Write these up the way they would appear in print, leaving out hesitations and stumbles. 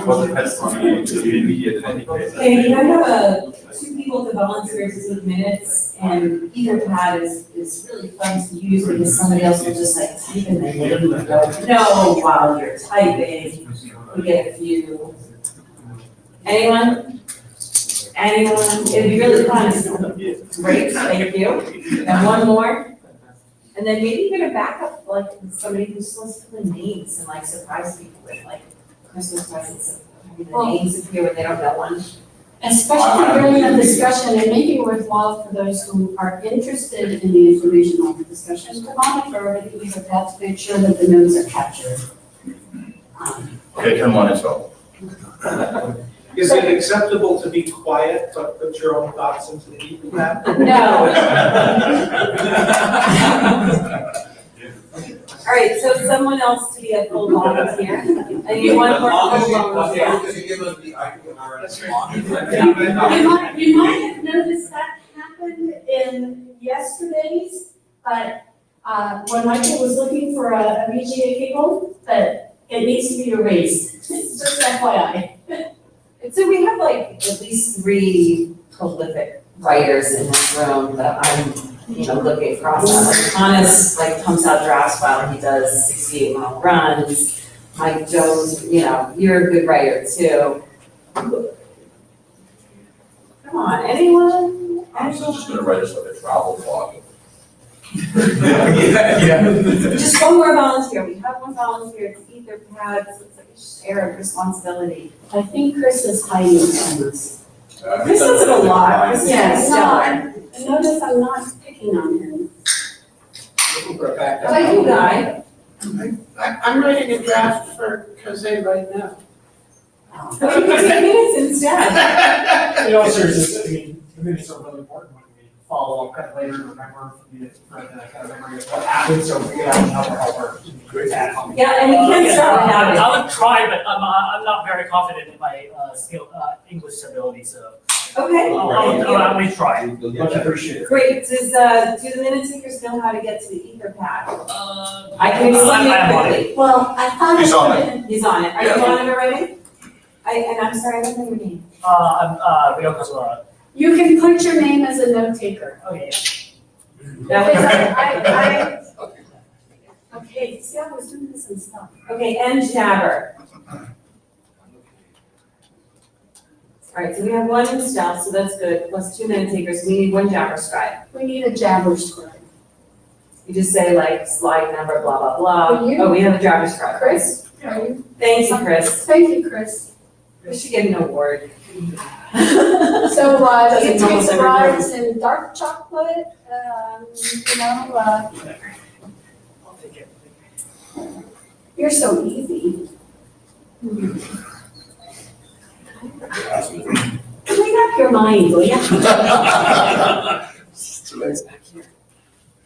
Well, depends on the immediate in any case. Okay, can I have two people to volunteer to take minutes, and either pad is really fun to use because somebody else will just like type in the name, you don't know while you're typing. We get a few. Anyone? Anyone? It'd be really fun. Great, thank you. And one more. And then maybe you're gonna back up like somebody who just wants to put in names and like surprise people with like Christmas presents and having the names appear when they don't know one. Especially during the discussion, it may be worthwhile for those who are interested in the information on the discussion to monitor it, either that to make sure that the notes are captured. Okay, come on, it's all. Is it acceptable to be quiet but put your own thoughts into the ether? No. All right, so someone else to be a full volunteer. And you want more full volunteer. You might have noticed that happened in yesterday's, but when Michael was looking for a VGA cable, but it needs to be erased, just FYI. So we have like at least 3 prolific writers in this room that I'm, looking across. Like Thomas pumps out drafts while he does 68-mile runs. Mike Jones, you're a good writer too. Come on, anyone? I'm just gonna write us like a travel blog. Just one more volunteer. We have one volunteer to either pads. It's like a shared responsibility. I think Chris is hiding from us. Chris does it a lot. Chris is Yes, no, stellar. I notice I'm not picking on him. Thank you, Guy. I'm writing a draft for Jose right now. We can take minutes instead. In all seriousness, I mean, the minutes are really important when we follow up kind of later, remember, for the kind of memory of what happened, so we can help our helper. Yeah, and we can't start without it. I would try, but I'm not very confident in my English ability, so Okay. I'll at least try. Much appreciated. Great. Do the minute takers know how to get to the Etherpad? I can explain I'm on it quickly. Well, I thought. He's on it. He's on it. Are you on it already? And I'm sorry, I don't know your name. I'm Rio Casolaro. You can put your name as a note taker. Okay. That Okay, see, I was doing this and stuff. okay, and Jabber. All right, so we have one in stealth, so that's good, plus 2 minute takers. We need 1 Jabber scribe. We need a jabber scribe. You just say slide number, blah, blah, blah. Will you? Oh, we have a Jabber scribe. Chris, are you? Thank you, Chris. Thank you, Chris. We should get an award. So, Doesn't you almost take every scribes in dark chocolate, I'll take it. you're so easy. Clean up your mind, will you? It's too late.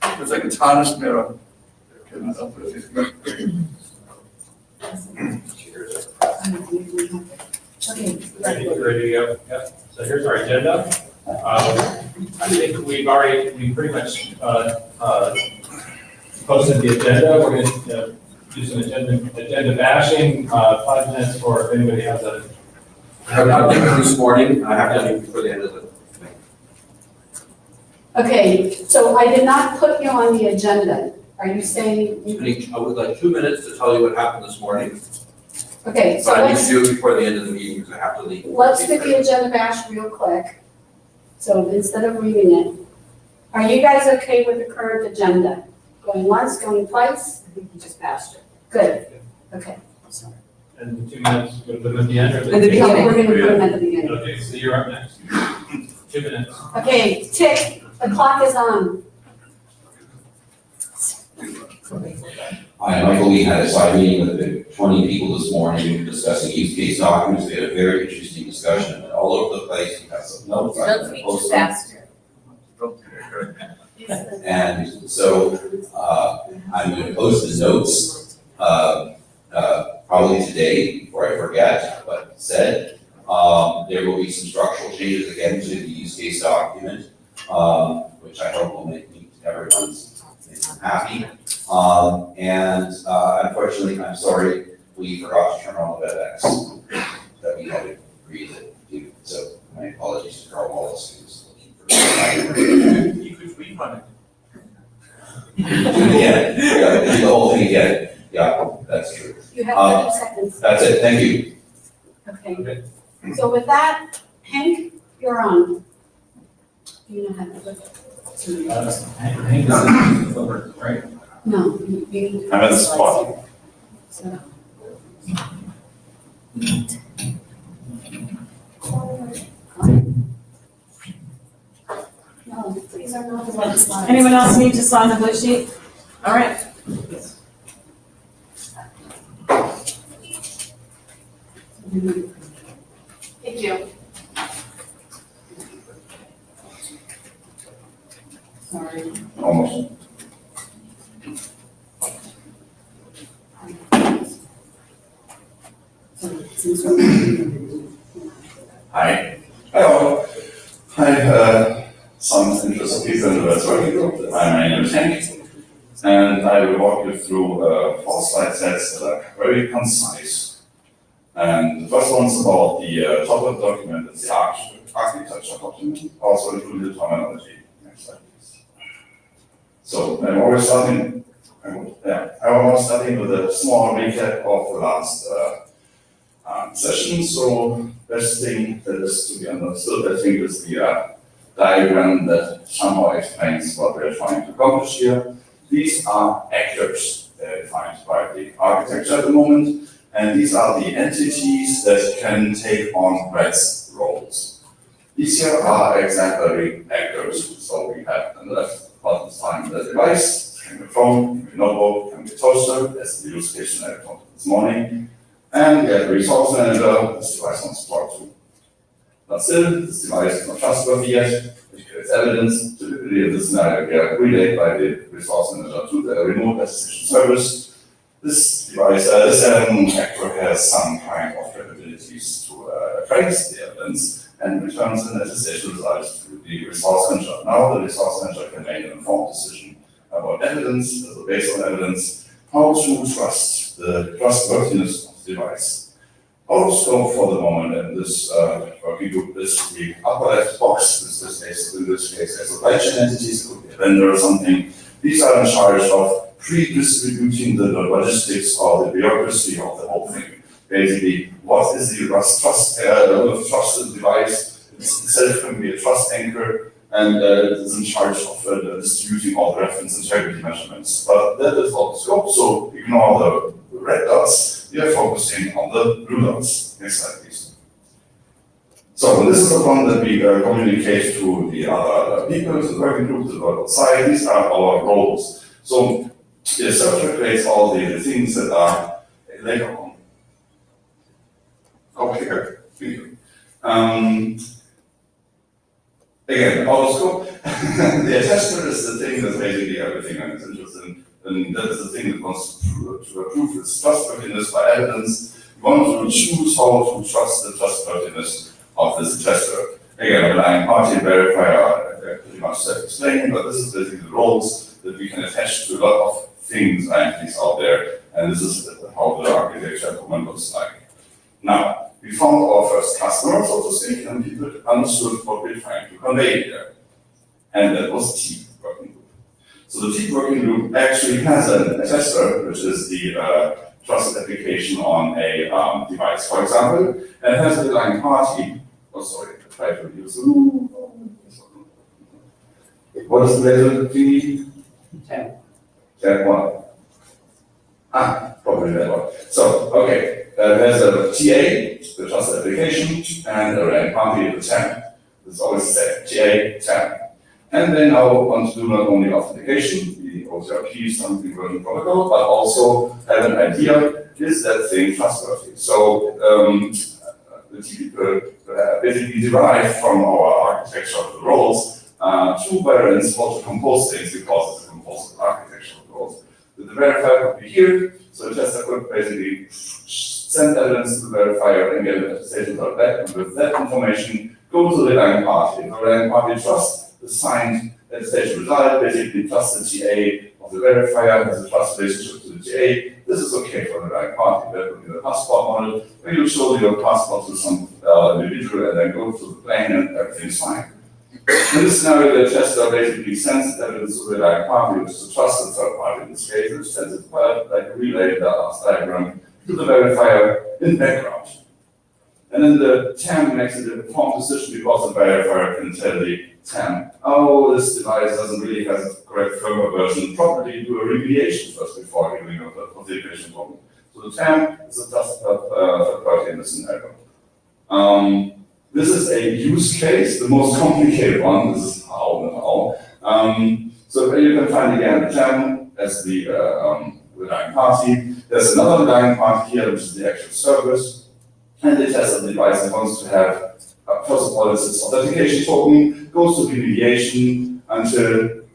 It's like a tarnished mirror. Okay. Ready to go? Yep. So here's our agenda. I think we pretty much posted the agenda. We're going to do some agenda bashing. 5 minutes for if anybody has a. I have nothing this morning, I have nothing before the end of the thing. Okay, so I did not put you on the agenda. Are you saying? I would like 2 minutes to tell you what happened this morning, Okay, so but I need to let's, do it before the end of the meeting because I have to leave. let's do the agenda bash real quick. So instead of reading it, are you guys okay with the current agenda? Going once, going twice? I think you just bashed it. Good, okay. And the 2 minutes, we'll put them at the end or At the beginning. No, we're gonna put them at the beginning. Okay, so you're up next. 2 minutes. Okay, tick, the clock is on. Hi, Michael, we had a side meeting with 20 people this morning discussing use case documents. We had a very interesting discussion all over the place. We have some notes. Don't speak too faster. And so I'm going to post the notes probably today before I forget what said. There will be some structural changes again to the use case document, which I hope will make everyone's happy. And unfortunately, I'm sorry, we forgot to turn on the WebEx. that we had agreed to do. So my apologies to Carl Wallace, who was looking for. You could refund it. Do it again, yeah, do the whole thing again, yeah, that's true. You have 30 seconds. That's it, thank you. Okay. So with that, Hank, you're on. You know how to do it. Hank is over, right? No, you. I'm at the spot. So. No, these are not the right slides. Anyone else need to sign the blue sheet? All right. Thank you. Sorry. Almost. Hi. Hello. I have some interested people in the Rats working group. My name is Hank, and I will walk you through 4 slide sets that are very concise. And the first one's about the top of the document, it's the architecture document, also included terminology. Next slide, please. So I'm always starting with a small recap of the last session. So best thing that is to be understood, I think, is the diagram that somehow explains what we're trying to accomplish here. These are actors defined by the architecture at the moment, and these are the entities that can take on RATS roles. These here are exemplary actors. So we have on the left bottom side the device, it can be a phone, it can be a notebook, it can be a toaster, that's the use case that I talked about this morning. And we have a resource manager, this device wants to talk to. But still, this device is not trustworthy yet, which creates evidence. Typically, in this scenario, we are relayed by the resource manager to the remote assistation service. This device, this actor has some kind of capabilities to trace the evidence and returns an attestation result to the resource manager. Now, the resource manager can make an informed decision about evidence, based on evidence, how to trust the trustworthiness of the device. Our scope for the moment in this working group is the upper left box. In this case, a supply chain entities, it could be a vendor or something. These are in charge of pre-distributing the logistics or the bureaucracy of the whole thing. Basically, what is the level of trust in the device? Itself can be a trust anchor, and it is in charge of distributing all the reference integrity measurements. But that is not the scope, so ignore the red dots. We are focusing on the blue dots. Next slide, please. So this is the one that we communicate to the other people, to the working group, to the world outside. These are our roles. So the structure creates all the things that are later on. Okay, thank you. Again, our scope. The attester is the thing that's basically everything I'm interested in. And that is the thing that wants to prove its trustworthiness by evidence. We want to choose how to trust the trustworthiness of this attester. Again, relying party and verifier are pretty much self-explaining, but this is basically the roles that we can attach to a lot of things, entities out there, and this is how the architecture document looks like. Now, we found our first customer, so to speak, and people understood what we're trying to convey here. And that was T working group. So the T working group actually has an attester, which is the trusted application on a device, for example, and it has a relying party. Oh, sorry, I tried to use the. What is the label thingy? 10. 10-1. Probably that one. So, okay, there's a TA, the trusted application, and a relying party, the 10. It's always the same, TA, 10. And they now want to do not only authentication, the OCRP, something version protocol, but also have an idea, is that thing trustworthy? So the people basically derive from our architecture of the roles two variants how to compose things because it's a composite architecture of roles. The verifier could be here, so the tester could basically send evidence to the verifier and get an attestation result back, and with that information, go to the relying party. If the relying party trusts the signed attestation result, basically plus the TA of the verifier has a trust relationship to the TA, This is okay for the right party, that would be the passport model, where you show your passport to some individual and then go to the plane and everything's fine. In this scenario, the tester basically sends evidence to the right party, which is a trusted third party in this case, which sends it like a relay diagram to the verifier in background. And then the TAM makes an informed decision because the verifier can tell the TAM, oh, this device doesn't really have a correct firmware version, probably do a remediation first before giving a configuration problem. So the TAM is a trusted third party in this scenario. This is a use case, the most complicated one. This is how and how. So you can find again the TAM as the relying party. There's another relying party here, which is the actual service. And the tester device wants to have, first of all, this authentication token, goes to remediation until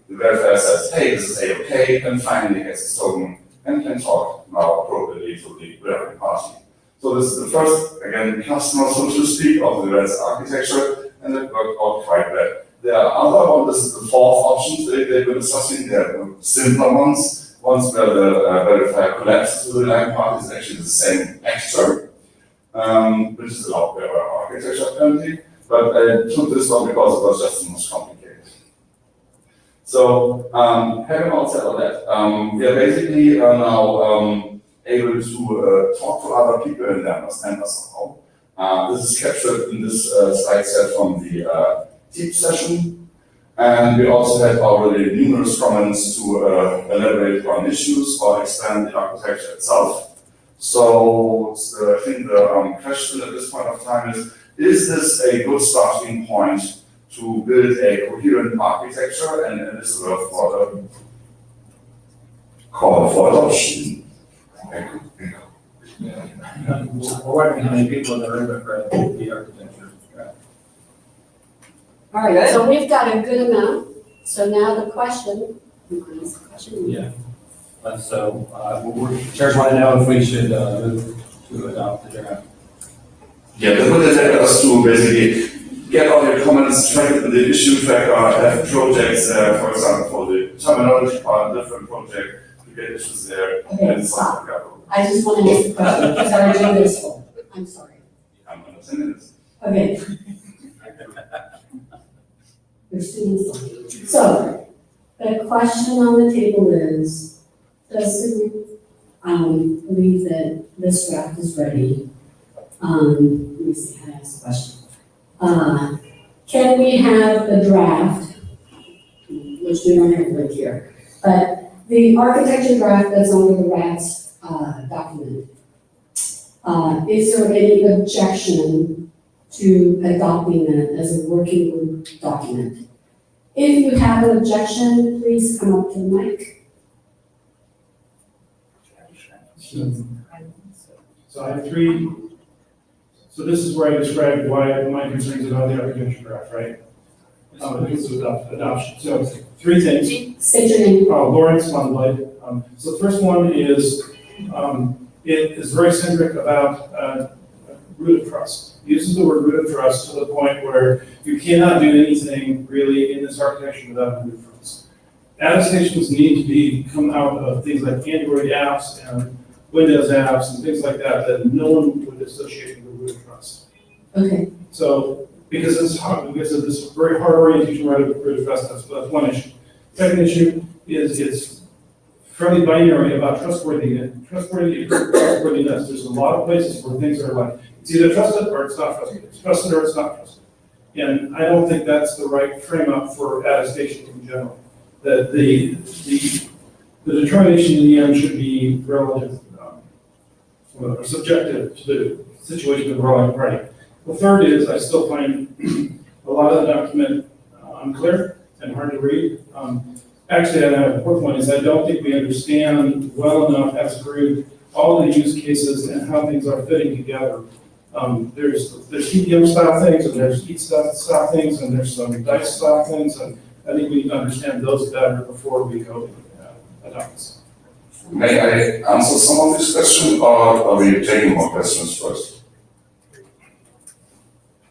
the verifier says, hey, this is A-OK, and finally gets this token and can talk now appropriately to the relying party. So this is the first, again, customer, so to speak, of the RATS architecture, and it worked out quite well. There are other ones, this is the fourth option they've been discussing. There are simpler ones where the verifier collapses with the relying party is actually the same actor, which is a lot better architecture apparently. But I took this one because it was just the most complicated. So, having all said all that, we are basically now able to talk to other people and understand us somehow. This is captured in this slide set from the TEEP session. And we also had already numerous comments to elaborate on issues or expand the architecture itself. So I think the question at this point of time is this a good starting point to build a coherent architecture, and is it for the call for adoption? We're wondering how many people in the room have read the architecture draft. All right, so we've got a good amount. So now the question, Yeah. So, chairs want to know if we should move to adopt the draft. Yeah, the good attack us to basically get all your comments, track the issue tracker, have projects, for example, for the terminology part, different project, to get issues there. Okay, and stop. stuff. I just want to ask a question because our agenda is full. I'm sorry. I'm understanding this. Okay. There's students. So, the question on the table is, does the group believe that this draft is ready? Let me see how to ask the question. Can we have the draft, which we don't have right here, but the architecture draft that's under the RATS document. Is there any objection to adopting that as a working group document? If you have an objection, please come up to the mic. So I have three, so this is where I described why my concerns about the architecture draft, right? This is adoption. So three things. State your name. Lawrence Lundblad. So the first one is, it is very centric about root of trust. It uses the word root of trust to the point where you cannot do anything really in this architecture without root of trust. Attestations need to come out of things like Android apps and Windows apps and things like that that no one would associate with root of trust. Okay. So because it's hard, because of this very hard orientation right of root of trust, that's one issue. Second issue is it's fairly binary about trustworthiness. There's a lot of places where things are like, it's either trusted or it's not trusted. It's trusted or it's not trusted. And I don't think that's the right frame up for attestation in general. That the determination in the end should be relative, or subjective to the situation of the relevant party. The third is I still find a lot of the document unclear and hard to read. Actually, another important one is I don't think we understand well enough as a group all the use cases and how things are fitting together. There's TPM style things, and there's EAT style things, and there's some DICE style things, and I think we need to understand those better before we go adopt this. May I answer some of these questions, or are we taking more questions first?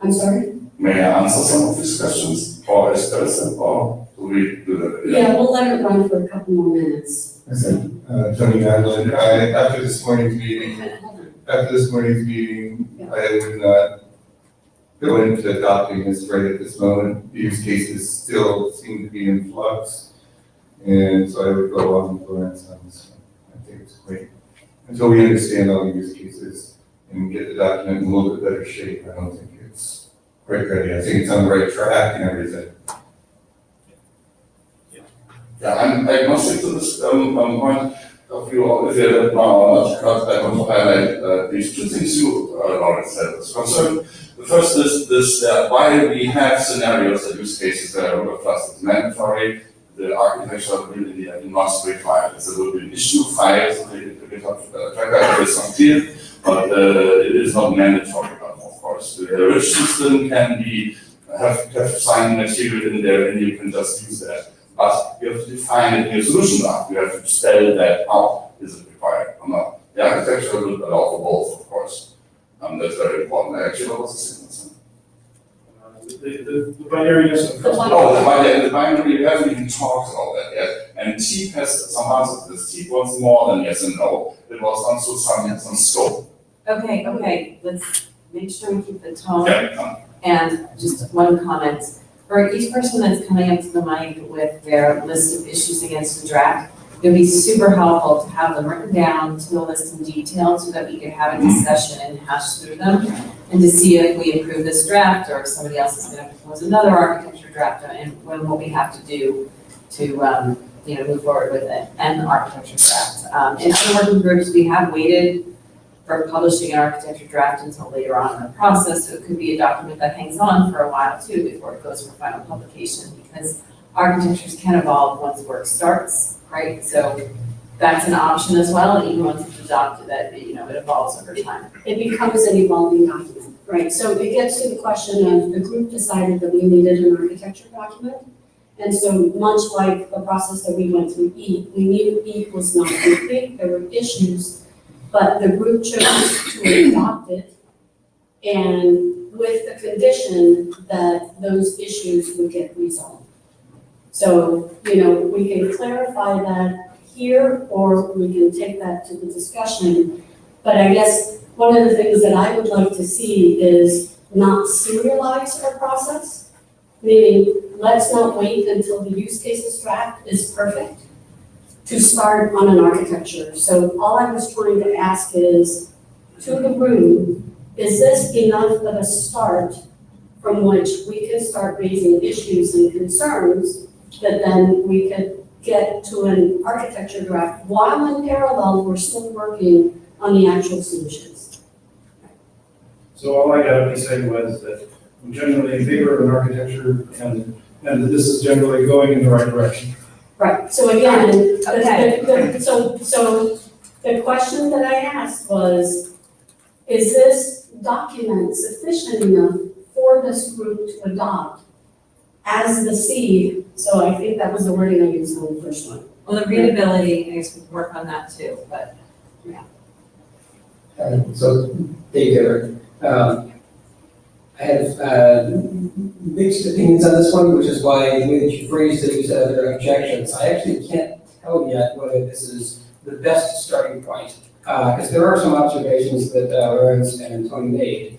I'm sorry? May I answer some of these questions, or is there a or do we do that? Yeah, we'll let it run for a couple more minutes. Tony Madlin, after this morning's meeting, I would not go into adopting this right at this moment. The use cases still seem to be in flux. And so I would go on with Lawrence on this one. I think it's great. Until we understand all the use cases and get the document in a little bit better shape, I don't think it's quite ready. I think it's on the right track and everything. Yeah, I'm agnostic to this point of view, if you have not, because I want to highlight these two things you, Lawrence, said as concerned. The first is this, why we have scenarios and use cases where root of trust is mandatory, the architecture really must require it. So there will be an issue file, so the GitHub tracker is unclear, but it is not mandatory, of course. The rich system can be, have signed material in there and you can just use that. But you have to define it in your solution now. You have to spell that out. Is it required or not? The architecture will allow for both, of course. That's very important. Actually, what was the second? The binariness of The binary, you haven't even talked about that yet. And TEEP has some answers to this. TEEP wants more than yes and no. It was also some scope. Okay, let's make sure we keep the tone. Yeah. And just one comment. For each person that's coming up to the mic with their list of issues against the draft, it would be super helpful to have them written down to a list in detail so that we could have a discussion and hash through them and to see if we improve this draft or if somebody else is going to propose another architecture draft and what we have to do to move forward with it and the architecture draft. In other working groups, we have waited for publishing an architecture draft until later on in the process, so it could be a document that hangs on for a while too before it goes for final publication, because architectures can evolve once work starts, right? So that's an option as well, and even once it's adopted, that it evolves over time. It becomes an evolving document, right? So it gets to the question of the group decided that we needed an architecture document. And so much like the process that we went through EAT, we knew EAT was not complete, there were issues, but the group chose to adopt it, and with the condition that those issues would get resolved. So, we can clarify that here, or we can take that to the discussion. But I guess one of the things that I would like to see is not serialize our process, meaning let's not wait until the use cases draft is perfect to start on an architecture. So all I was trying to ask is, to the room, is this enough of a start from which we can start raising issues and concerns that then we could get to an architecture draft while in parallel we're still working on the actual solutions? So all I got up to say was that I'm generally in favor of an architecture and that this is generally going in the right direction. Right, so again, Okay. so the question that I asked was, is this document sufficient enough for this group to adopt as the seed? So I think that was the wording I used on the first one. Well, the readability, I guess we can work on that too, but So, Dave Garrett, I have mixed opinions on this one, which is why the way that you phrased it, you said other objections. I actually can't tell yet whether this is the best starting point, because there are some observations that Lawrence and Tony made.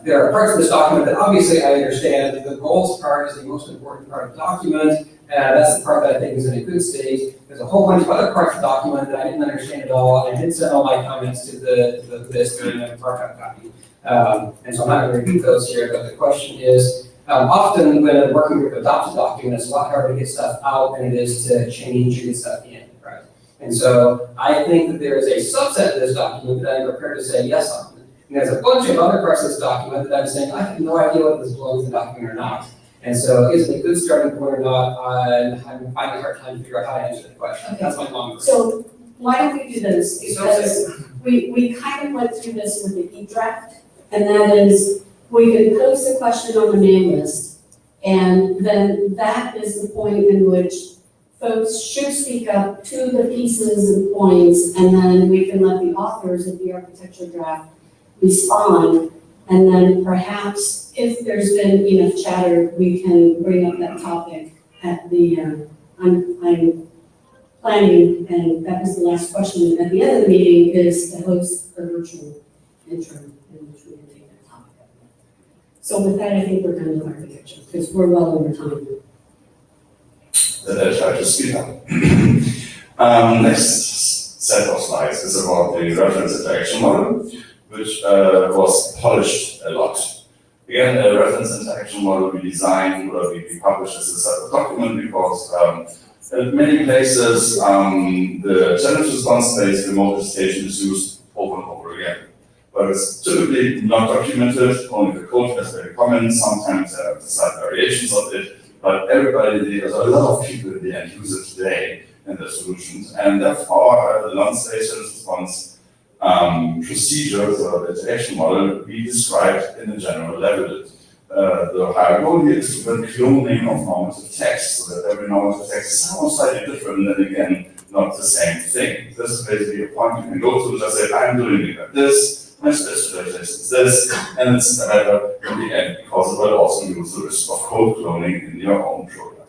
There are parts of this document that obviously I understand. The goals part is the most important part of the document, and that's the part that I think is in a good state. There's a whole bunch of other parts of the document that I didn't understand at all, and I did send all my comments to the list during the markup copy. And so I'm not going to repeat those here, but the question is, often when a working group adopts a document, it's a lot harder to get stuff out than it is to change and get stuff in, right? And so I think that there is a subset of this document that I'm prepared to say yes on. And there's a bunch of other parts of this document that I'm saying, I have no idea whether this belongs in the document or not. And so is it a good starting point or not? I'm finding a hard time to figure out how to answer the question. That's my long version. So why don't we do this? Because we kind of went through this with the e-draft, and that is, we can post a question on the main list, and then that is the point in which folks should speak up to the pieces and points, and then we can let the authors of the architecture draft respond, and then perhaps if there's been enough chatter, we can bring up that topic at the, I'm planning, and that was the last question at the end of the meeting, is to host a virtual interim in which we can take that topic up. So with that, I think we're done with architecture, because we're well over time. That I try to speed up. Next set of slides is about the reference interaction model, which was polished a lot. Again, a reference interaction model we designed, we published as a separate document because in many places the challenge response-based remote station is used over and over again. But it's typically not documented, only the code has very common, sometimes there are slight variations of it, but everybody, there's a lot of people in the end use it today in their solutions, and therefore the non-station response procedures or the interaction model we described in a general level. The higher goal here is to prevent cloning of normative text, so that every normative text is somehow slightly different, and again, not the same thing. This is basically a point you can go to, just say, I'm doing it like this, my specialization is this, and it's better in the end, because it will also use the risk of code cloning in your own product.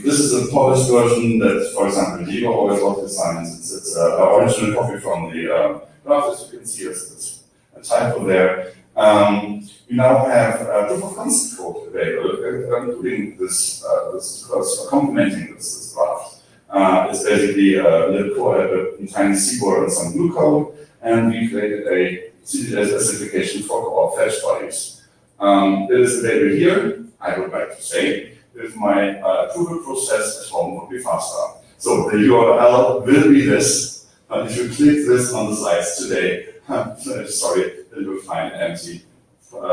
This is a polished version that, for example, Diego always designs. It's an original copy from the graph, as you can see, there's a typo there. We now have proof of concept code available, including this, complementing this graph. It's basically a little tiny C board and some glue code, and we created a CDS specification for our fetch bodies. It is available here, I would like to say, if my approval process at home would be faster. So the URL will be this, but if you click this on the slides today, sorry, it will find empty for at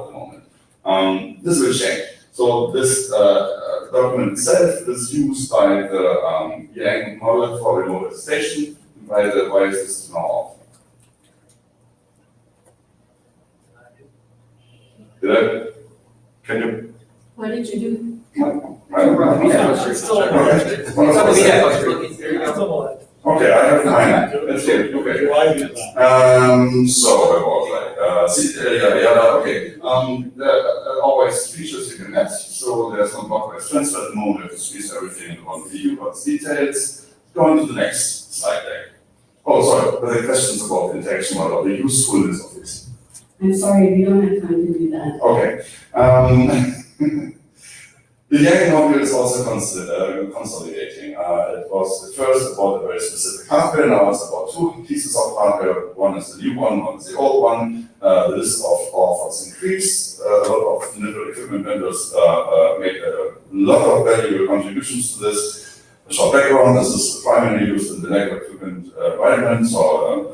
the moment. This will change. So this document itself is used by the Yang model for remote attestation. Why is this now off? Can you? What did you do? Okay, I have mine. Let's see. Okay. So about okay. Always features you can add. So there's no block-based transfer at the moment. We have to squeeze everything in one view. But details. Go on to the next slide there. Oh, sorry. There are questions about the interaction model, the usefulness of it. I'm sorry, we don't have time to do that. Okay. The Yang module is also consolidating. It was at first about a very specific hardware, now it's about two pieces of hardware. One is the new one is the old one. The list of offers increased. A lot of network equipment vendors made a lot of valuable contributions to this. A short background, this is primarily used in the network equipment environment, so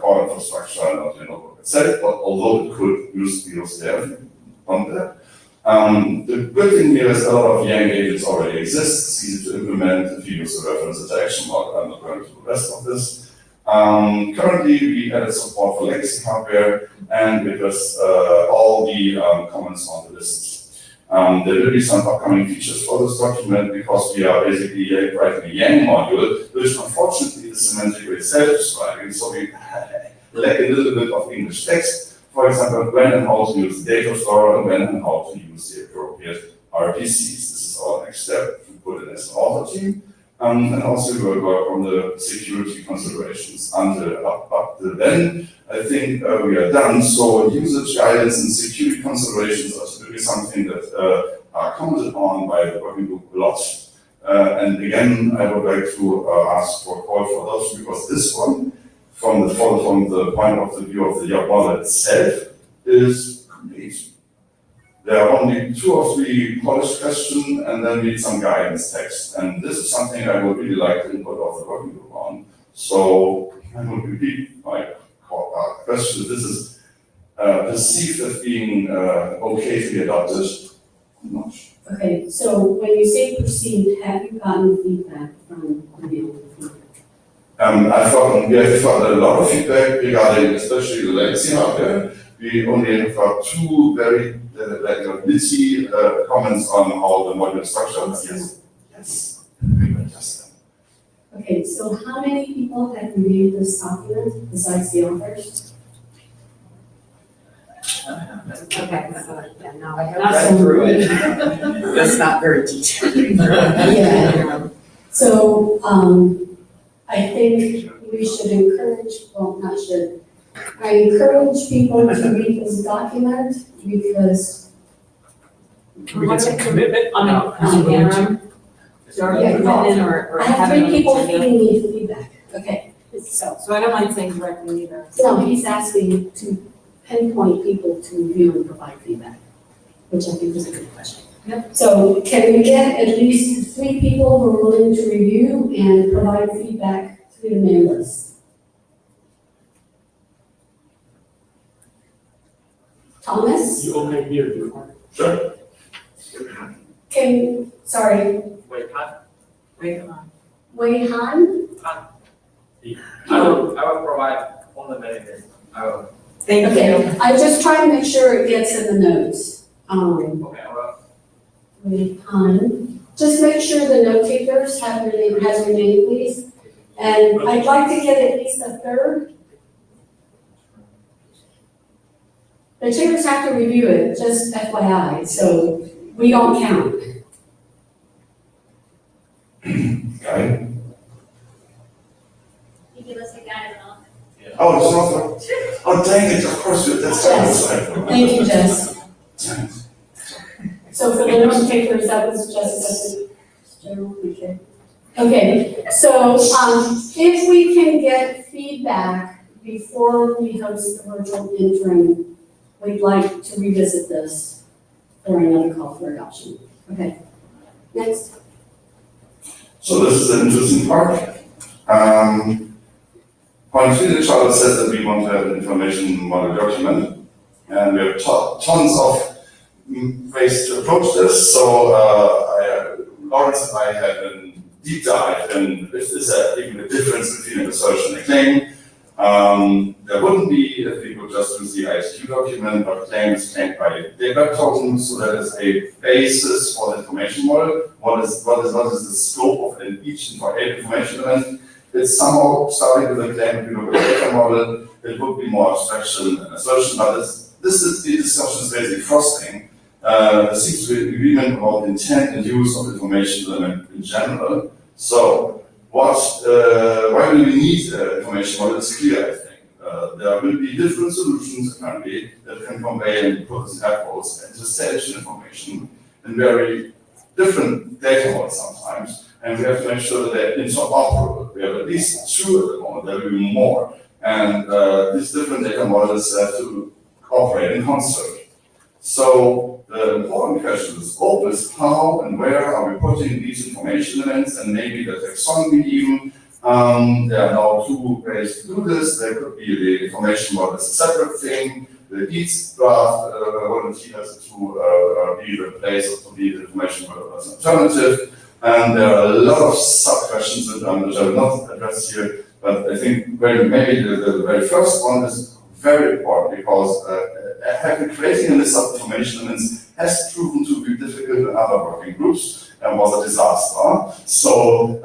core infrastructure, not the notebook itself, but although it could be used there on that. The good thing here is a lot of Yang agents already exist. It's easy to implement if you use the reference interaction model. I'm not going to the rest of this. Currently, we added support for legacy hardware, and with us, all the comments on the list. There will be some upcoming features for this document because we are basically writing a Yang module, which unfortunately is semantically self-describing, so we lack a little bit of English text. For example, when and how to use the data store, and when and how to use the appropriate RPCs. This is our next step to put it as an author team. And also we will work on the security considerations. Until up to then, I think we are done. So usage guidance and security considerations are typically something that are commented on by the working group a lot. And again, I would like to ask for a call for those, because this one, from the point of the view of the job model itself, is complete. There are only 2 or 3 polished questions, and then we need some guidance text. And this is something I would really like to input of the working group on. So I would repeat my question. This is perceived as being okay to be adopted. Not sure. Okay, so when you say perceived, have you gotten feedback from the people? I've gotten a lot of feedback regarding especially the legacy hardware. We only have got 2 very nitty comments on how the module is structured. Yes, very well just done. Okay, so how many people have reviewed this document besides the authors? Okay, so, yeah, now. I have Not read so- through it. That's not very detailed. Yeah. So, I think we should encourage, well, not should, I encourage people to read this document because. Can we get some commitment? On the interim? Or Yeah, commitment or I have having 3 people an agenda? feeding me feedback, okay, so. So I don't mind saying directly either. No, he's asking to pinpoint people to review and provide feedback, which I think is a good question. Yep. So can we get at least 3 people who are willing to review and provide feedback to the members? Thomas, You okay here, do Sure. sorry, Wait, Wait, hold on. Wei Han? I will provide on the minute. I will. Thank you. Okay, I'm just trying to make sure it gets in the notes. Okay, I will. Wei Han, just make sure the note takers have your name, has your name, please. And I'd like to get at least a third. The takers have to review it, just FYI, so we don't count. Okay. You give us a guide and all. Oh, it's not, oh, dang it, of course, that's fine. Thank you, Jess. Dang it. So for the note takers, that was just general, okay. Okay, so, if we can get feedback before we host the virtual interim, we'd like to revisit this for another call for adoption. Okay, next. So this is the interesting part. Point 3, the charter says that we want to have an information model document, and we have tons of ways to approach this. So Lawrence and I had a deep dive in if there's even a difference between an assertion and a claim. There wouldn't be if we would just use the ISQ document, but claim is claimed by data tokens, so that is a basis for the information model. What is the scope of each information element? It's somehow starting with a claim. If you look at the data model, it would be more abstraction and assertion, but this is the discussion is basically frosting. There seems to be an agreement about intent and use of information element in general. So why do we need information model? It's clear, I think. There will be different solutions apparently that can convey and put this in apples and just information in very different data models sometimes. And we have to make sure that they're interoperable. We have at least 2 at the moment, there will be more. And these different data models have to cooperate in concert. So the important question is always how and where are we putting these information elements, and maybe the taxonomy even. There are now 2 ways to do this. There could be the information model as a separate thing. The deeds draft volunteers to be replaced or to be the information model as an alternative. And there are a lot of sub-questions which I will not address here, but I think maybe the very first one is very important because creating a list of information elements has proven to be difficult in other working groups and was a disaster. So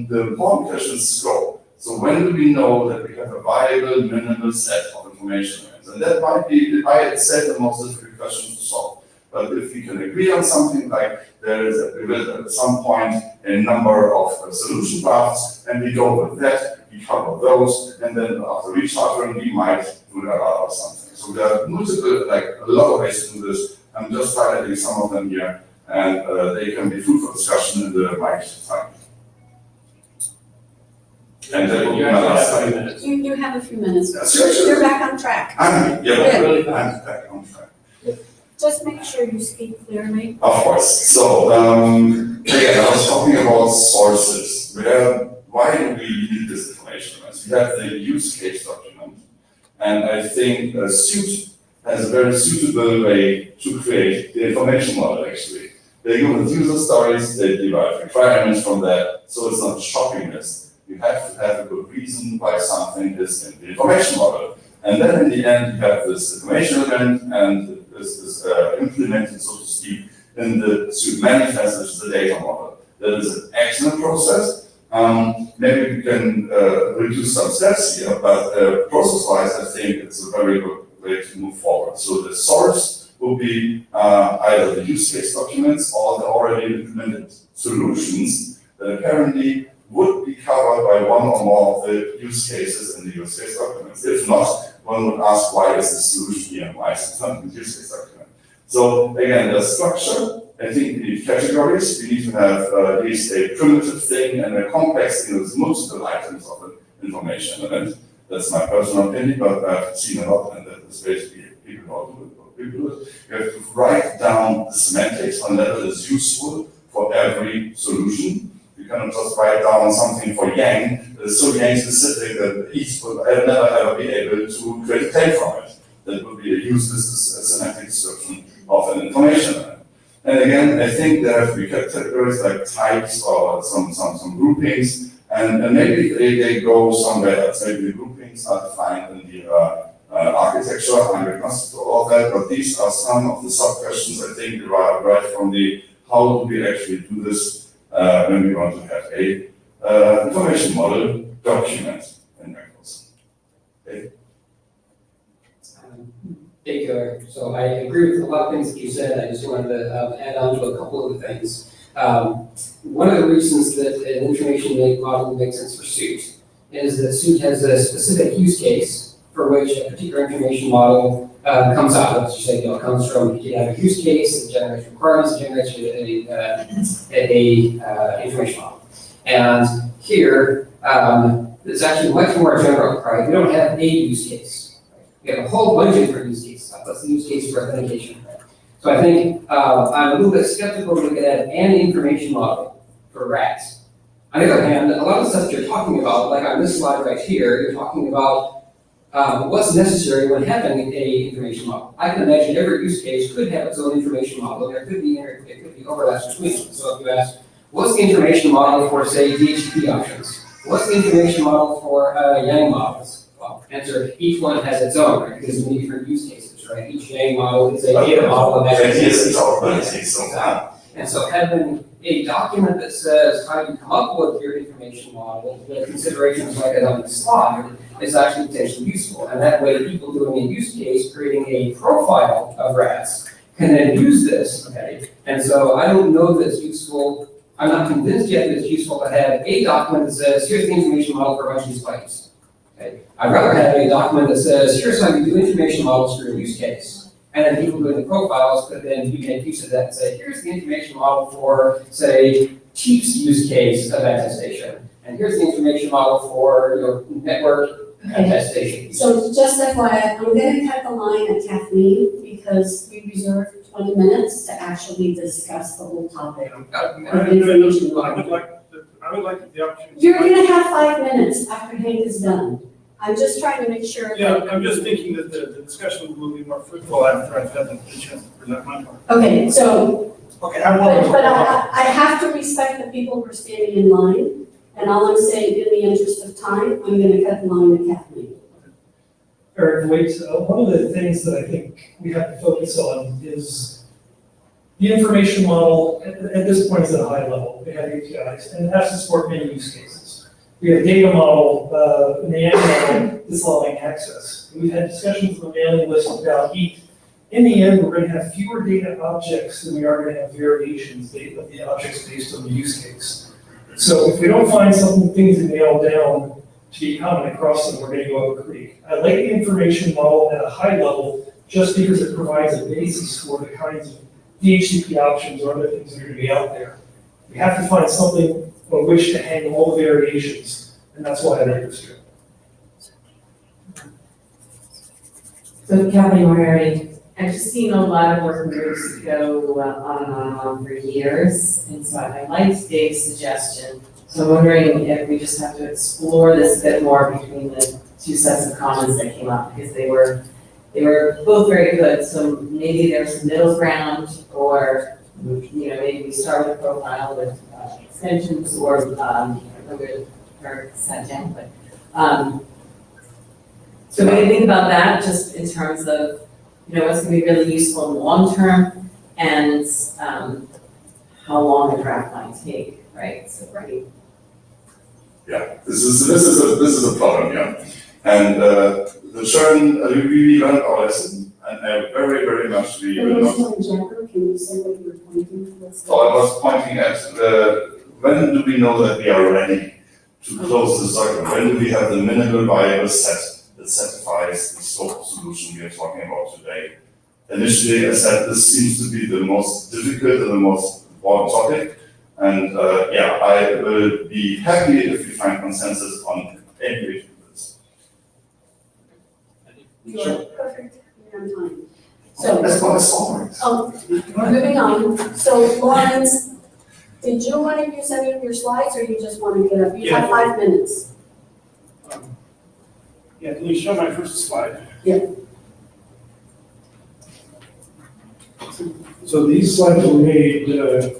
the important question is scope. So when do we know that we have a viable minimal set of information elements? And that might be by itself the most difficult question to solve. But if we can agree on something like there is at some point a number of solution drafts, and we go with that, we cover those, and then after rechartering, we might do that or something. So there are multiple, a lot of ways to do this. I'm just highlighting some of them here, and they can be food for discussion in the mic time. And that will be my last slide. You have a few minutes. Sure. You're back on track. I'm back on track. Just make sure you speak clearly. Of course. So, again, I was talking about sources. Why do we need this information? We have the use case document, and I think Suite has a very suitable way to create the information model, actually. They go with user stories, they derive requirements from that, so it's not a shopping list. You have to have a good reason why something is in the information model. And then in the end, you have this information element, and this is implemented, so to speak, in the Suite manifest, which is the data model. That is an excellent process. Maybe we can reduce some steps here, but process-wise, I think it's a very good way to move forward. So the source would be either the use case documents or the already implemented solutions that apparently would be covered by one or more of the use cases in the use case documents. If not, one would ask, why is this solution here and why is it not in the use case document? So again, the structure, I think we need categories. We need to have at least a primitive thing and a complex thing with multiple items of information in it. That's my personal opinion, but I've seen a lot, and that is basically people who do it. You have to write down the semantics on level is useful for every solution. You cannot just write down something for Yang that is so Yang specific that each will never ever be able to create a claim from it. That would be a useless semantic description of an information. And again, I think there have to be categories like types or some groupings, and maybe they go somewhere else. Maybe the groupings are defined in the architecture. I'm agnostic to all that, but these are some of the sub-questions I think derived right from the how do we actually do this when we want to have a information model document in records. Okay. Thank you. So I agree with a lot of things that you said. I just wanted to add on to a couple of the things. One of the reasons that an information model makes sense for Suite is that Suite has a specific use case for which a particular information model comes out of. So it comes from, you have a use case, it generates requirements, it generates a information model. And here, it's actually much more general, right? We don't have a use case. We have a whole bunch of different use cases. That's the use case for authentication. Right? So I think I'm a little bit skeptical to look at an information model for RATs. On the other hand, a lot of the stuff you're talking about, like on this slide right here, you're talking about what's necessary when having a information model. I can imagine every use case could have its own information model. There could be overlaps between them. So if you ask, what's the information model for, say, DHCP options? What's the information model for Yang models? Well, answer, each one has its own, right? Because many different use cases, right? Each Yang model is a data model of that. And so having a document that says how you come up with your information model, the considerations like that on the slide, is actually potentially useful. And that way, people doing a use case, creating a profile of RATs, can then use this, okay? And so I don't know that it's useful. I'm not convinced yet that it's useful to have a document that says, here's the information model for a bunch of these claims. Okay. I'd rather have a document that says, here's how you do information models for your use case. And then people doing the profiles could then make use of that and say, here's the information model for, say, Chief's use case of attestation. And here's the information model for network attestation. So just FYI, I'm going to cut the line at Kathleen because we reserved 20 minutes to actually discuss the whole topic. I would like the opportunity. You're going to have 5 minutes after Hank is done. I'm just trying to make sure. Yeah, I'm just thinking that the discussion will be more fruitful after I've had the chance to present my part. Okay, so. Okay, but I have to respect the people who are standing in line, and all I'm saying, in the interest of time, I'm going to cut the line to Kathleen. Eric, wait, one of the things that I think we have to focus on is the information model at this point is at a high level. We have APIs, and it has to support many use cases. We have data model, in the Yang model, disallowing access. We've had discussions with the mailing list about EAT. In the end, we're going to have fewer data objects than we are going to have variations of the objects based on the use case. So if we don't find things to nail down to be common across them, we're going to go up a creek. I like the information model at a high level just because it provides a basis for the kinds of DHCP options or other things that are going to be out there. We have to find something on which to hang all the variations, and that's why I like this here. So Kathy Moriarty, I've just seen a lot of working groups go on and on for years, and so I liked Dave's suggestion. So I'm wondering if we just have to explore this a bit more between the two sets of comments that came up, because they were both very good. So maybe there's some middle ground, or maybe we start with a profile with extensions, or sat down. But so maybe think about that just in terms of what's going to be really useful in the long term, and how long a draft might take, right? So right. Yeah, this is a problem, yeah. And the churn, we learned our lesson, and I very, very much we And will you're not. still in Jacko, can you say what you were pointing towards? So I was pointing at when do we know that we are ready to close the circle? When do we have the minimal viable set that satisfies the scope of solution we are talking about today? Initially, I said this seems to be the most difficult and the most important topic. And yeah, I will be happy if we find consensus on any of this. You're perfect, you're on time. So, That's what I saw. moving on, so Lawrence, did you want to use any of your slides, or you just want to get up? You have 5 minutes. Yeah, can you show my first slide? Yeah. So these slides were made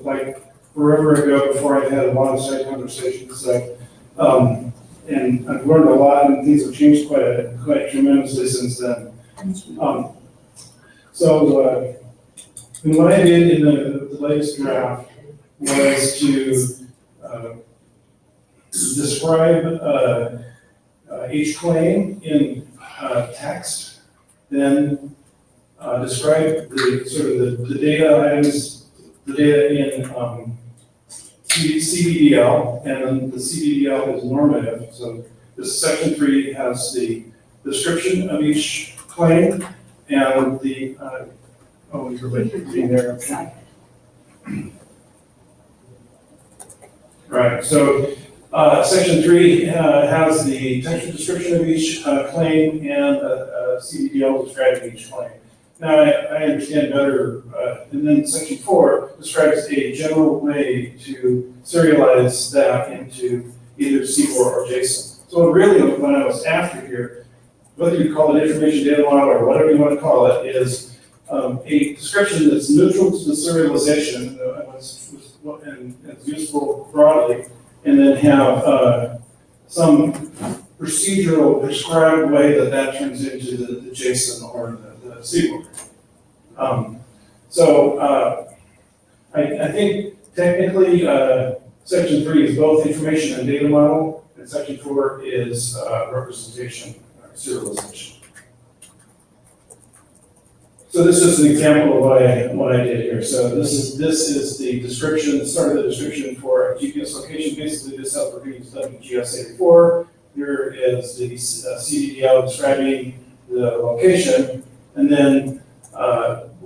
like forever ago before I had a lot of side conversations. So, and I've learned a lot, and things have changed quite tremendously since then. So what I did in the latest draft was to describe each claim in text, then describe the sort of the data items, the data in CBDL, and then the CBDL is normative. So this section 3 has the description of each claim and the oh, you're waiting there. Right. So section 3 has the textual description of each claim and a CBDL describing each claim. Now, I understand better, and then section 4 describes a general way to serialize that into either C4 or JSON. So really, what I was after here, whether you call it information data model or whatever you want to call it, is a description that's neutral to the serialization and it's useful broadly, and then have some procedural prescribed way that turns into the JSON or the SQL. I think technically section 3 is both information and data model, and section 4 is representation or serialization. So this is an example of what I did here. So this is the description, the start of the description for a GPS location. Basically, this helper reads WGS84. Here is the CDDL describing the location, and then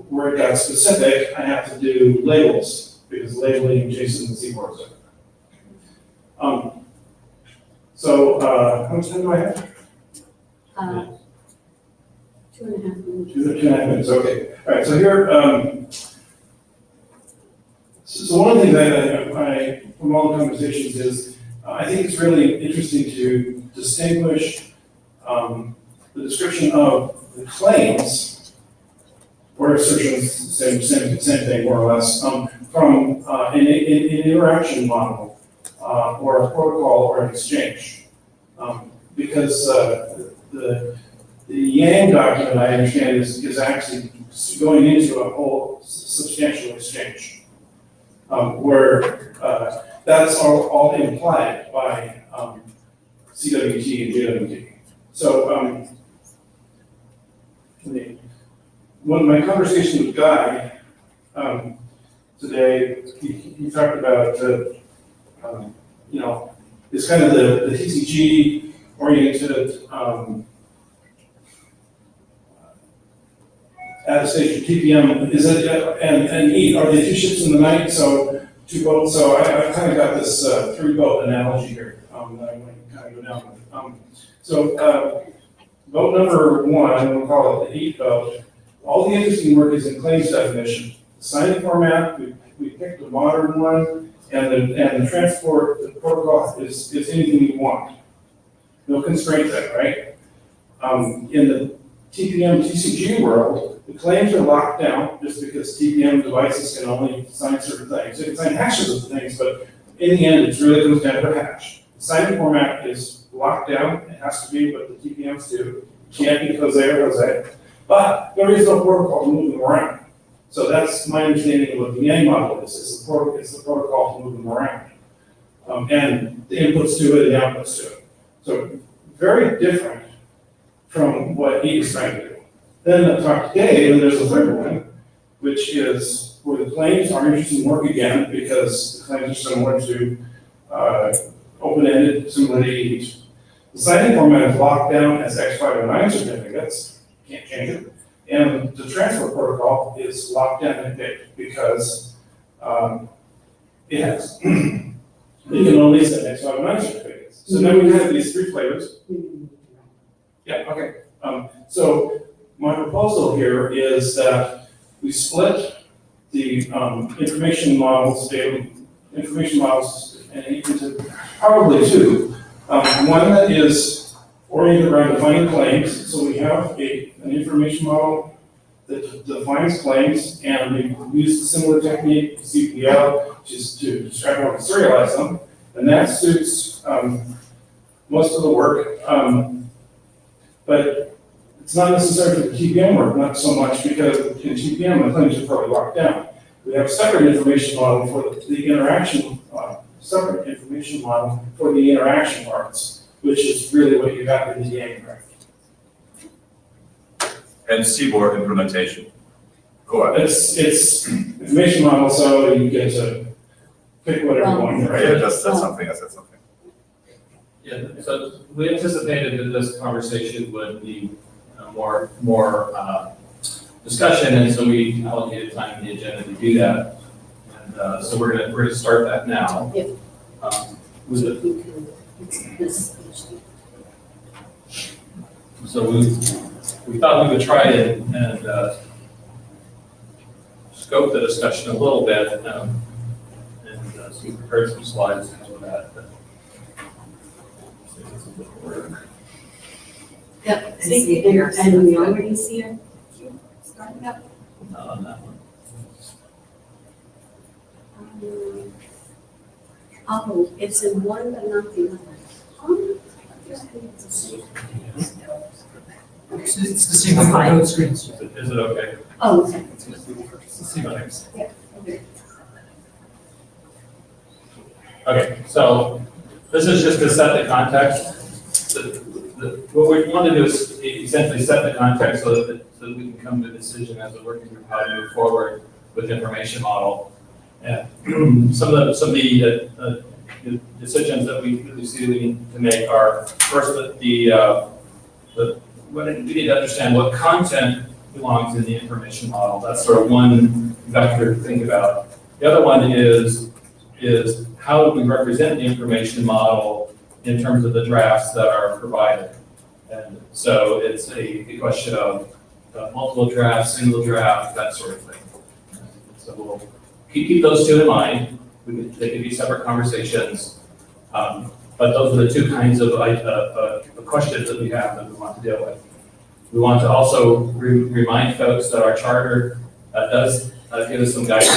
where it got specific, I have to do labels because labeling JSON and C4 is different. How much time do I have? 2.5 minutes. 2.5 minutes, okay. All right, so here, so one of the things I from all the conversations is, I think it's really interesting to distinguish the description of the claims or assertions, same thing more or less, from an interaction model or a protocol or an exchange. Because the Yang document, I understand, is actually going into a whole substantial exchange, where that's all implied by CWT and JWT. So when my conversation with Guy today, he talked about it's kind of the TCG oriented attestation, TPM, is it, and E, are they two ships in the night? So two boats. So I kind of got this 3-boat analogy here that I'm going to kind of go down with. Boat number 1, I'm going to call it the 8 boat. All the interesting work is in claims definition. The signing format, we picked a modern one, and the transport, the protocol is anything you want. No constraint there, right? In the TPM TCG world, the claims are locked down just because TPM devices can only sign certain things. They can sign hashes of things, but in the end, it really comes down to a hash. The signing format is locked down. It has to be what the TPMs do. It can't be Jose or Jose. But there is no protocol to move them around. So that's my understanding of what the Yang model is. It's the protocol to move them around. And the inputs to it and the outputs to it. So very different from what he is trying to do. Then I talked to Dave, and there's a third one, which is where the claims are interested in work again, because the claims are similar to open-ended, similar to each. The signing format is locked down as X509 certificates, can't change it. And the transfer protocol is locked down at date because it has, you can only set X509 certificates. So then we have these three flavors. Yeah, okay. So my proposal here is that we split the information models into probably two. One that is oriented around defining claims. So we have an information model that defines claims, and we use the similar technique, CPL, which is to describe how to serialize them. And that suits most of the work. But it's not necessary for the TPM work, not so much, because in TPM, the claims are probably locked down. We have a separate information model for the interaction, separate information model for the interaction parts, which is really what you got in the game, right? And CBOR implementation. Go ahead. It's information model, so you get to pick whatever you want, right? Yeah, that's something, I said something. Yeah, so we anticipated that this conversation would be more discussion, and so we allocated time in the agenda to do that. And so we're gonna start that now. Yep. With it. So we thought we would try and scope the discussion a little bit, and so we prepared some slides for that. Yep, and we already see it starting up. Not on that one. Oh, it's in one but not the other. It's the same on both screens. Is it okay? Oh, okay. It's the same on X. Yeah, okay. Okay, so this is just to set the context. What we want to do is essentially set the context so that we can come to a decision as a working group how to move forward with the information model. And some of the decisions that we see we need to make are first we need to understand what content belongs in the information model. That's sort of one vector to think about. The other one is how do we represent the information model in terms of the drafts that are provided. And so it's a question of multiple drafts, single draft, that sort of thing. So we'll keep those two in mind. They could be separate conversations, but those are the two kinds of questions that we have that we want to deal with. We want to also remind folks that our charter does give us some guidance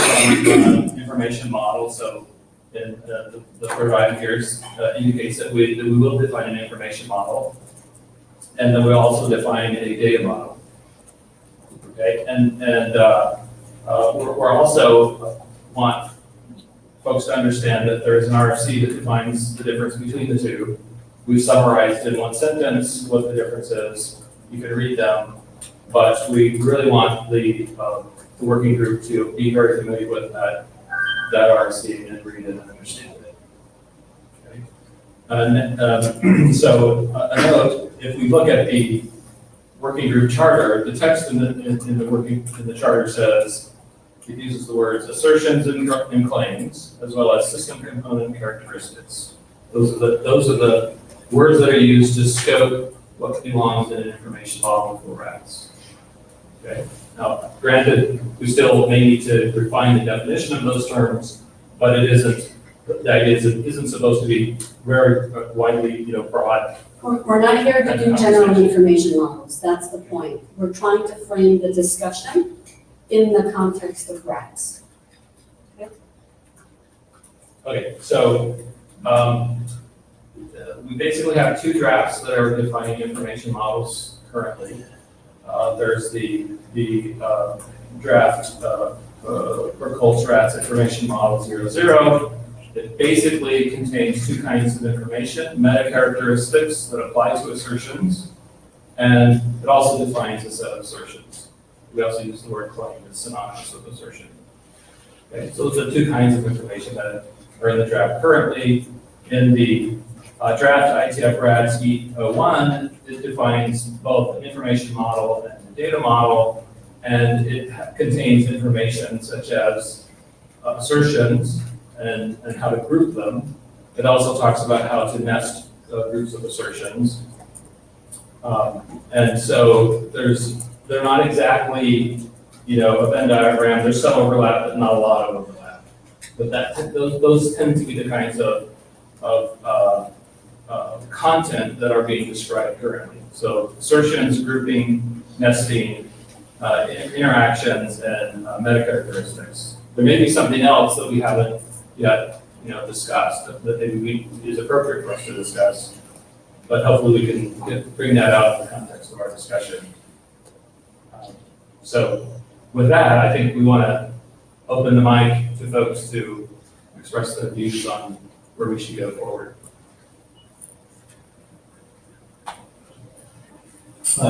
on information model. So in the third item here indicates that we will define an information model, and then we'll also define a data model. Okay, and we're also want folks to understand that there is an RFC that defines the difference between the two. We've summarized in one sentence what the difference is. You can read them, but we really want the working group to be very familiar with that RFC and read it and understand it. Okay. And so a note: if we look at the working group charter, the text in the charter says. It uses the words assertions and claims, as well as system component characteristics. Those are the words that are used to scope what belongs in an information model for RATS. Okay. Now, granted, we still may need to refine the definition of those terms, but it isn't. The idea is it isn't supposed to be very widely, broad. We're not here to do general information models. That's the point. We're trying to frame the discussion in the context of RATS. Okay, so we basically have two drafts that are defining information models currently. There's the draft for Colts RATS information model 00. It basically contains two kinds of information: meta characteristics that apply to assertions, And it also defines a set of assertions. We also use the word claim as synonymous with assertion. Okay, so those are two kinds of information that are in the draft currently. In the draft IETF105-RATS-20190725-1550, it defines both an information model and a data model, and it contains information such as assertions and how to group them. It also talks about how to nest groups of assertions. And so they're not exactly, a Venn diagram. There's some overlap, but not a lot of overlap. But those tend to be the kinds of content that are being described currently. So assertions, grouping, nesting, interactions, and meta-characteristics. There may be something else that we haven't yet, discussed that maybe is appropriate for us to discuss, but hopefully we can bring that out in the context of our discussion. So with that, I think we want to open the mic to folks to express their views on where we should go forward.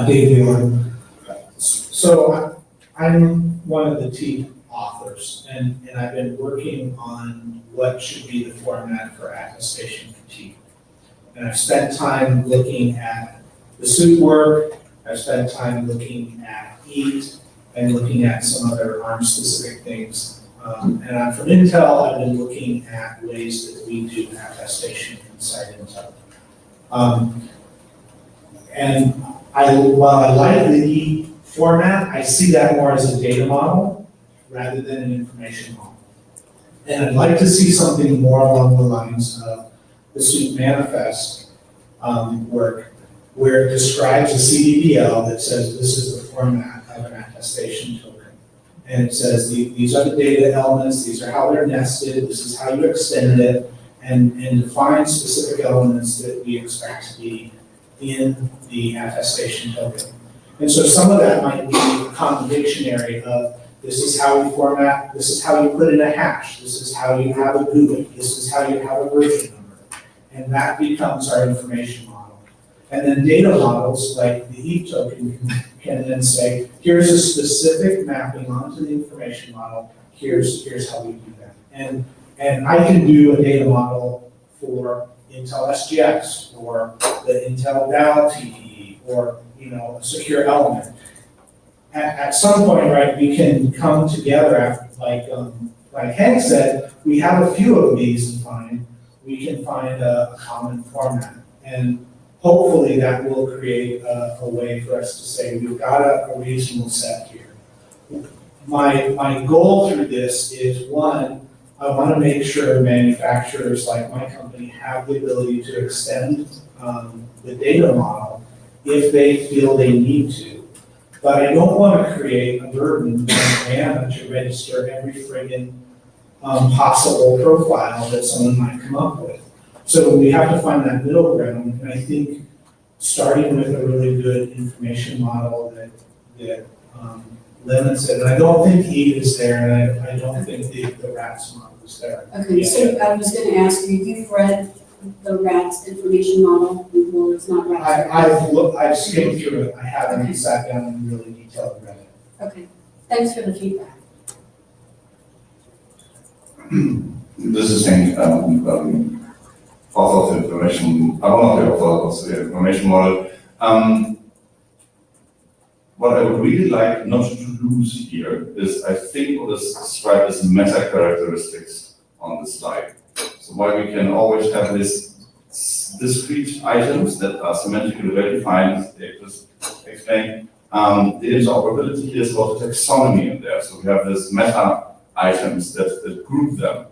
Dave Wheeler. So I'm one of the team authors, and I've been working on what should be the format for attestation critique. And I've spent time looking at the suit work, I've spent time looking at EAT, and looking at some other ARM-specific things. And I'm from Intel, I've been looking at ways that we do attestation inside Intel. And while I like the EAT format, I see that more as a data model rather than an information model. And I'd like to see something more along the lines of the suit manifest work, where it describes a CDDL that says this is the format of an attestation token. And it says these are the data elements, these are how they're nested, this is how you extend it, and define specific elements that we expect to be in the attestation token. And so some of that might be a common dictionary of this is how we format, this is how you put in a hash, this is how you have a GUID, this is how you have a version number. And that becomes our information model. And then data models, like the EAT token, can then say, here's a specific mapping onto the information model, here's how we do that. And I can do a data model for Intel SGX, or the Intel DAL TDE, or a secure element. At some point, right, we can come together after, like Hank said, we have a few of these defined, we can find a common format. And hopefully that will create a way for us to say we've got a reasonable set here. My goal through this is, one, I want to make sure manufacturers like my company have the ability to extend the data model if they feel they need to. But I don't want to create a burden on Diana to register every friggin' possible profile that someone might come up with. So we have to find that middle ground, and I think starting with a really good information model that limits it. And I don't think EAT is there, and I don't think the RATS model is there. Okay, so I was gonna ask you, you've read the RATS information model? Well, it's not RATS. I've skimmed through it. I haven't sat down and really detailed read it. Okay, thanks for the feedback. This is saying, author of the information, one of the authors of the information model. What I would really like not to lose here is, I think what is described as meta characteristics on the slide. So while we can always have these discrete items that are semantically well defined, they just explain, the interoperability here is about the taxonomy in there. So we have this meta items that group them.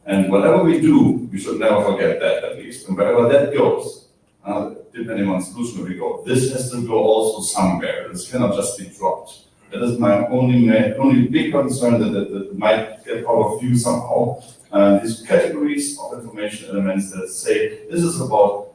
And whatever we do, we should never forget that, at least. And wherever that goes, depending on solution where we go, this has to go also somewhere. This cannot just be dropped. That is my only big concern that might get out of view somehow. These categories of information elements that say this is about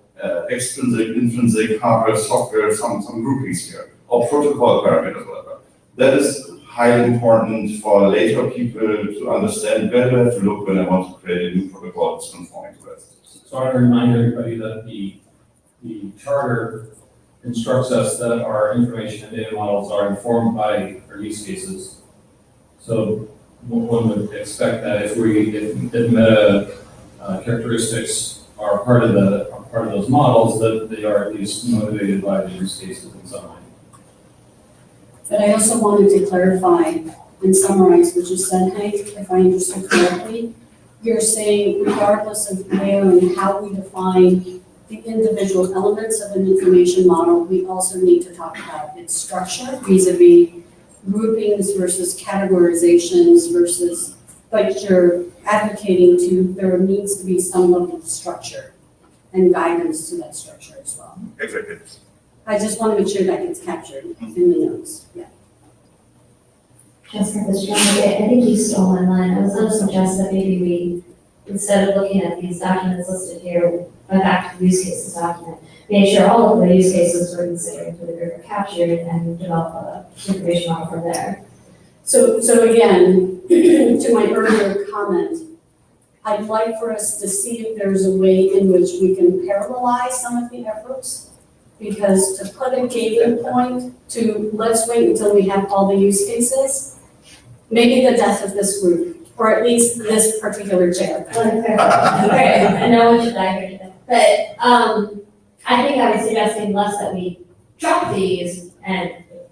extrinsic, intrinsic, hardware, software, some groupings here, or protocol parameters, whatever. That is highly important for later people to understand where do I have to look when I want to create a new protocol that's conforming to it. So I want to remind everybody that the charter instructs us that our information and data models are informed by our use cases. So one would expect that if meta characteristics are part of those models, that they are at least motivated by the use cases in some way. But I also wanted to clarify and summarize what you said, Hank, if I understood correctly. You're saying regardless of where and how we define the individual elements of an information model, we also need to talk about its structure vis-a-vis groupings versus categorizations versus, but you're advocating to, there needs to be some level of structure and guidance to that structure as well. Exactly. I just want to make sure that gets captured in the notes, yeah. Jessica, this is I think you stole my line. I was going to suggest that maybe we, instead of looking at these documents listed here, went back to the use cases document, made sure all of the use cases we're considering for the group are captured and develop a information model from there. So again, to my earlier comment, I'd like for us to see if there's a way in which we can parallelize some of the efforts. Because to put a gating point to let's wait until we have all the use cases, maybe the death of this group, or at least this particular chair. Okay, I know what you're saying, but I think I was suggesting less that we drop these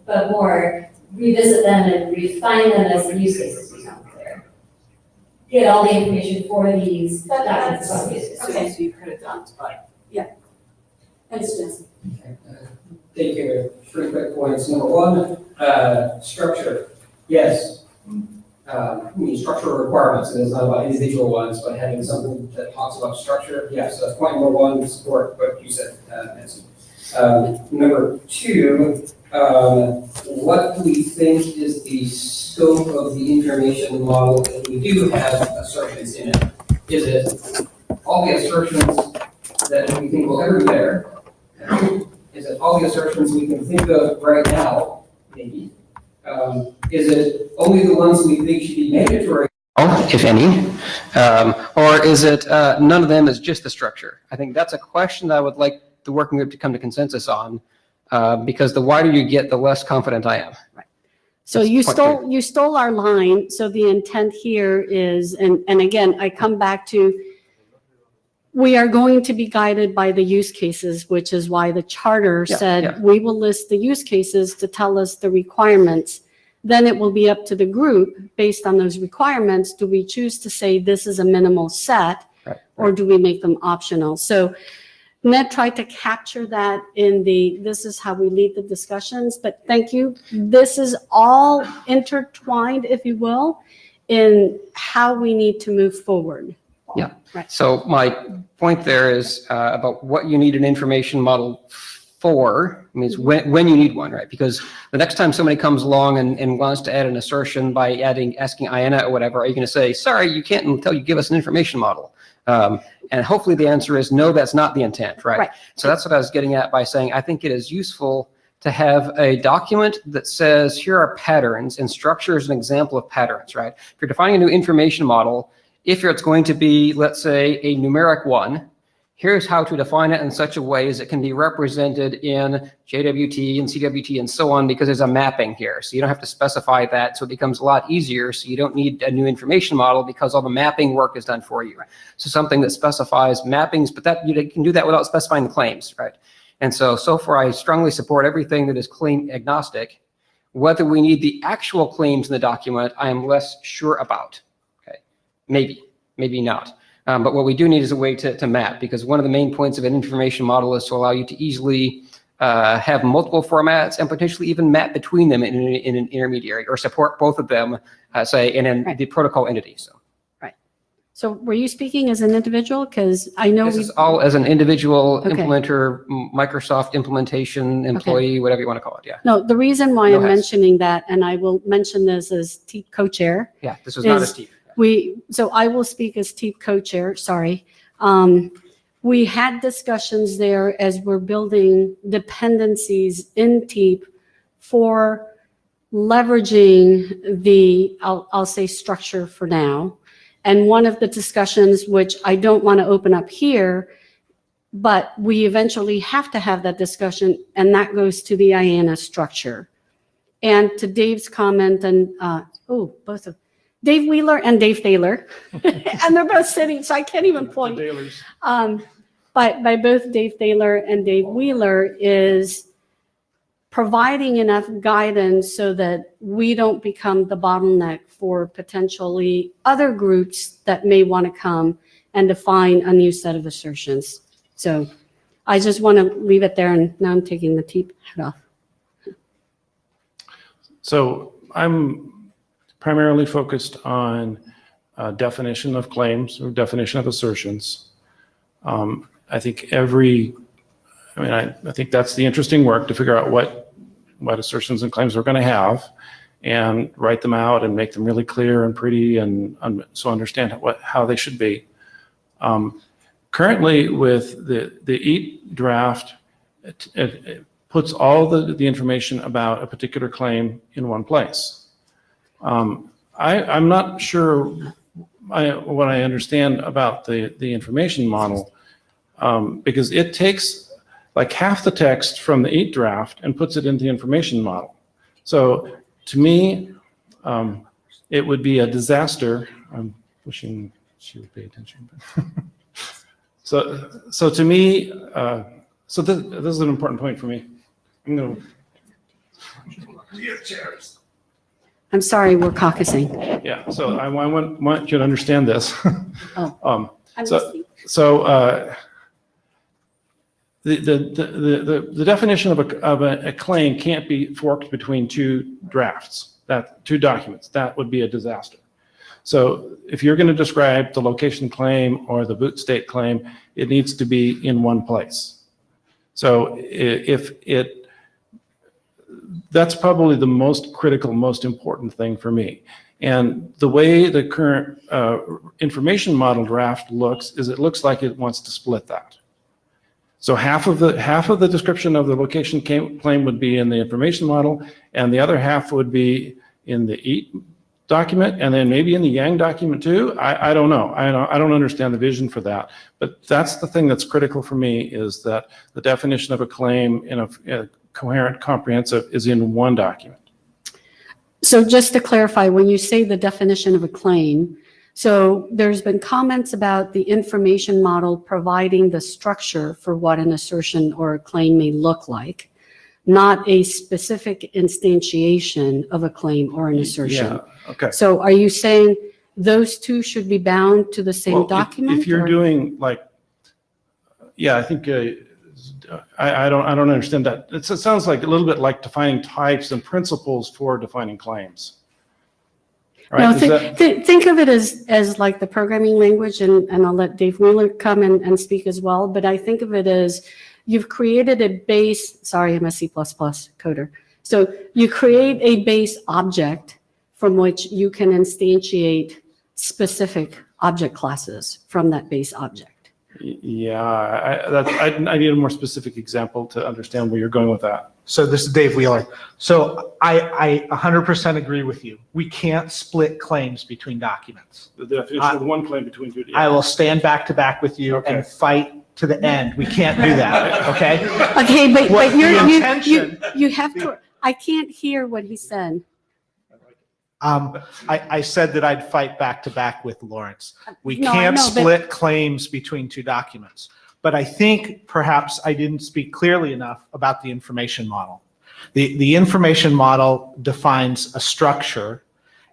but more revisit them and refine them as the use cases become clear. Get all the information for these documents. Okay, so you could have done, but. Yeah. Thanks, Jessica. Take care of 3 quick points. Number 1, structure. Yes. Structural requirements, and it's not about individual ones, but having something that talks about structure. Yeah, so that's point number 1, support what you said, Nancy. Number 2, what do we think is the scope of the information model if we do have assertions in it? Is it all the assertions that we think will ever be there? Is it all the assertions we can think of right now, maybe? Is it only the ones we think should be mandatory, if any? Or is it none of them is just the structure? I think that's a question that I would like the working group to come to consensus on, because the wider you get, the less confident I am. Right. So you stole our line. So the intent here is, and again, I come back to, we are going to be guided by the use cases, which is why the charter said we will list the use cases to tell us the requirements. Then it will be up to the group based on those requirements. Do we choose to say this is a minimal set, or do we make them optional? So Ned tried to capture that in this is how we lead the discussions, but thank you. This is all intertwined, if you will, in how we need to move forward. Yeah. Right. So my point there is about what you need an information model for, means when you need one, right? Because the next time somebody comes along and wants to add an assertion by asking IANA or whatever, are you going to say, sorry, you can't until you give us an information model? And hopefully the answer is no, that's not the intent, right? So that's what I was getting at by saying I think it is useful to have a document that says here are patterns, and structure is an example of patterns, right? If you're defining a new information model, if it's going to be, let's say, a numeric one, here's how to define it in such a way as it can be represented in JWT and CWT and so on, because there's a mapping here. So you don't have to specify that, so it becomes a lot easier. So you don't need a new information model because all the mapping work is done for you. So something that specifies mappings, but that you can do that without specifying the claims, right? And so far I strongly support everything that is claim agnostic. Whether we need the actual claims in the document, I am less sure about. Maybe, maybe not. But what we do need is a way to map, because one of the main points of an information model is to allow you to easily have multiple formats and potentially even map between them in an intermediary, or support both of them, say, in the protocol entity. So. Right. So were you speaking as an individual? Because I know this is all as an individual implementer, Microsoft implementation employee, whatever you want to call it. Yeah. No, the reason why I'm mentioning that, and I will mention this as TEEP co-chair. Yeah, this was not as TEEP. So I will speak as TEEP co-chair, sorry. We had discussions there as we're building dependencies in TEEP for leveraging the, I'll say structure for now. And one of the discussions, which I don't want to open up here, but we eventually have to have that discussion, and that goes to the IANA structure. And to Dave's comment, and, both of, Dave Wheeler and Dave Thaler, and they're both sitting, so I can't even point. By both Dave Thaler and Dave Wheeler is providing enough guidance so that we don't become the bottleneck for potentially other groups that may want to come and define a new set of assertions. So I just want to leave it there, and now I'm taking the head off. So I'm primarily focused on definition of claims or definition of assertions. I think I think that's the interesting work, to figure out what assertions and claims we're going to have and write them out and make them really clear and pretty, and so understand how they should be. Currently, with the EAT draft, it puts all the information about a particular claim in one place. I'm not sure what I understand about the information model, because it takes like half the text from the EAT draft and puts it into the information model. So to me, it would be a disaster. I'm wishing she would pay attention. So to me, so this is an important point for me. I'm sorry, we're caucusing. Yeah, so I want you to understand this. I'm listening. The definition of a claim can't be forked between two drafts, two documents. That would be a disaster. So if you're going to describe the location claim or the boot state claim, it needs to be in one place. So that's probably the most critical, most important thing for me. And the way the current information model draft looks is it looks like it wants to split that. So half of the description of the location claim would be in the information model, and the other half would be in the EAT document, and then maybe in the Yang document too. I don't know. I don't understand the vision for that. But that's the thing that's critical for me, is that the definition of a claim in a coherent, comprehensive is in one document. So just to clarify, when you say the definition of a claim, so there's been comments about the information model providing the structure for what an assertion or a claim may look like, not a specific instantiation of a claim or an assertion. Yeah, okay. So are you saying those two should be bound to the same document? If you're doing like, yeah, I think I don't understand that. It sounds like a little bit like defining types and principles for defining claims. Right? No, think of it as like the programming language, and I'll let Dave Wheeler come and speak as well, but I think of it as you've created a base, sorry, I'm a C++ coder. So you create a base object from which you can instantiate specific object classes from that base object. Yeah, I need a more specific example to understand where you're going with that. So this is Dave Wheeler. So I 100% agree with you. We can't split claims between documents. The definition of one claim between two. Yeah. I will stand back to back with you and fight to the end. We can't do that, okay? Okay, but intention, you have to, I can't hear what he said. I said that I'd fight back to back with Lawrence. We No, I can't know, split claims between two documents. But I think perhaps I didn't speak clearly enough about the information model. The information model defines a structure,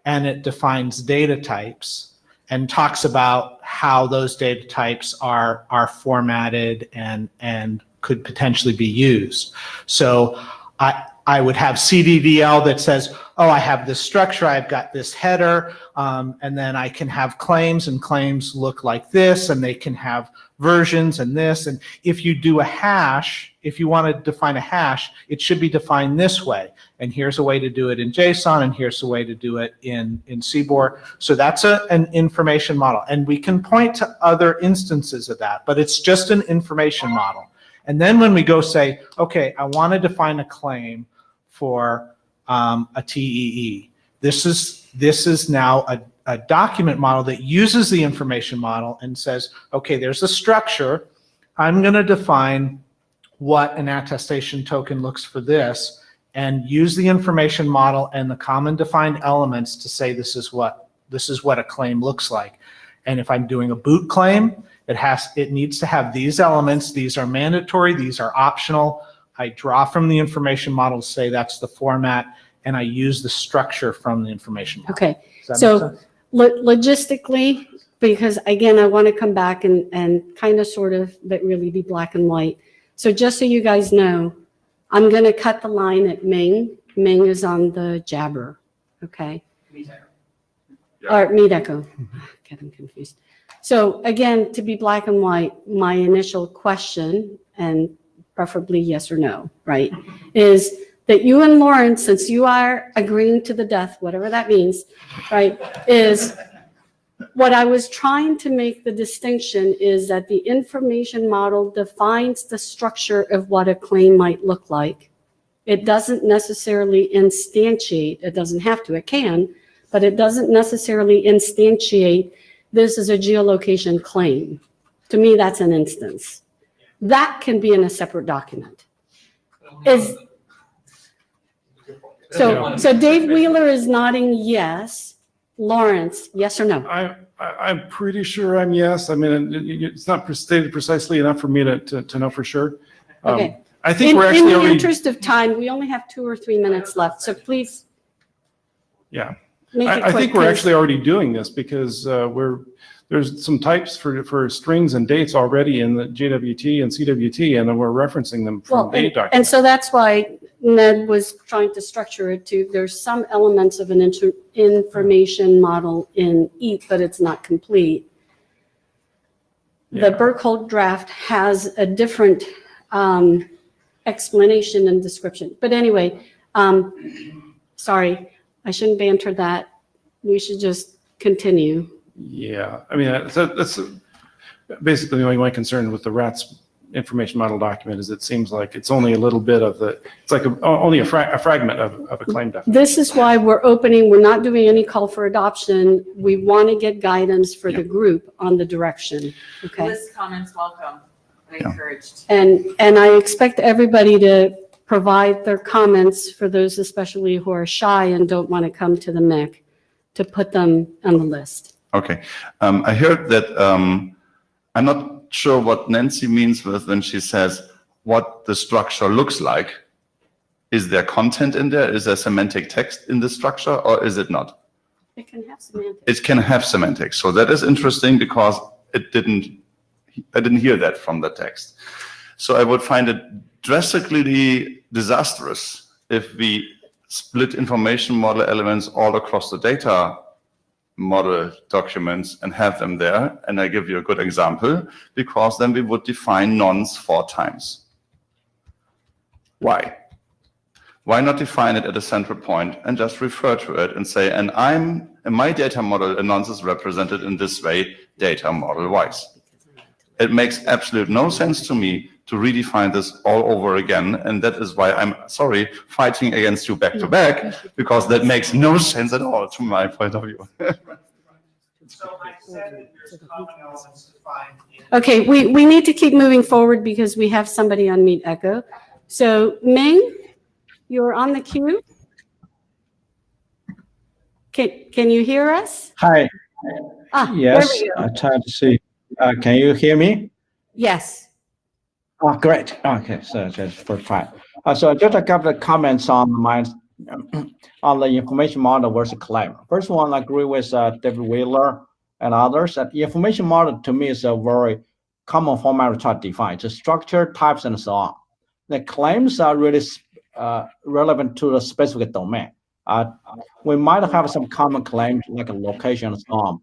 and it defines data types and talks about how those data types are formatted and could potentially be used. So I would have CDDL that says, oh, I have this structure, I've got this header, and then I can have claims, and claims look like this, and they can have versions and this. And if you do a hash, if you want to define a hash, it should be defined this way. And here's a way to do it in JSON, and here's a way to do it in CBOR. So that's an information model. And we can point to other instances of that, but it's just an information model. And then when we go say, okay, I want to define a claim for a TEE. This is now a document model that uses the information model and says, okay, there's a structure. I'm going to define what an attestation token looks for this and use the information model and the common defined elements to say this is what a claim looks like. And if I'm doing a boot claim, it needs to have these elements. These are mandatory. These are optional. I draw from the information model to say that's the format, and I use the structure from the information model. Okay, Does that make so sense? logistically, because again, I want to come back and kind of sort of, but really be black and white. So just so you guys know, I'm going to cut the line at Ming. Ming is on the Jabber, okay? Or Medeco. Get them confused. So again, to be black and white, my initial question, and preferably yes or no, right, is that you and Lauren, since you are agreeing to the death, whatever that means, right, is what I was trying to make the distinction is that the information model defines the structure of what a claim might look like. It doesn't necessarily instantiate, it doesn't have to, it can, but it doesn't necessarily instantiate this is a geolocation claim. To me, that's an instance. That can be in a separate document. So Dave Wheeler is nodding yes. Lawrence, yes or no? I'm pretty sure I'm yes. I mean, it's not stated precisely enough for me to know for sure. Okay. I think we're actually in the already. interest of time, we only have 2 or 3 minutes left, so please. Yeah. Make it I quick, think we're 'cause- actually already doing this because there's some types for strings and dates already in the JWT and CWT, and we're referencing them from date and documents. so that's why Ned was trying to structure it to, there's some elements of an information model in EAT, but it's not complete. The Burkholdt draft has a different explanation and description. But anyway, sorry, I shouldn't banter that. We should just continue. Yeah, I mean, that's basically my concern with the RATS information model document is it seems like it's only a little bit of it's like only a fragment of a claim definition. This is why we're not doing any call for adoption. We want to get guidance for the group on the direction, okay? List comments welcome and encouraged. And I expect everybody to provide their comments for those especially who are shy and don't want to come to the MIC to put them on the list. Okay, I heard that, I'm not sure what Nancy means when she says what the structure looks like. Is there content in there? Is there semantic text in the structure, or is it not? It can have semantics. It can have semantics. So that is interesting because I didn't hear that from the text. So I would find it drastically disastrous if we split information model elements all across the data model documents and have them there. And I give you a good example, because then we would define nonce 4 times. Why? Why not define it at a central point and just refer to it and say, and in my data model, a nonce is represented in this way, data model wise. It makes absolute no sense to me to redefine this all over again. And that is why I'm fighting against you back to back, because that makes no sense at all to my point of view. So I said that there's common elements defined in. Okay, we need to keep moving forward because we have somebody on Meet Echo. So Ming, you're on the queue. Can you hear us? Hi. Yes, there we go. I tried to see. Can you hear me? Yes. Oh, great. Okay, so just for fine. So just a couple of comments on on the information model versus claim. First one, I agree with David Wheeler and others that the information model to me is a very common format to try to define. It's structure, types, and so on. The claims are really relevant to the specific domain. We might have some common claims like a location and so on,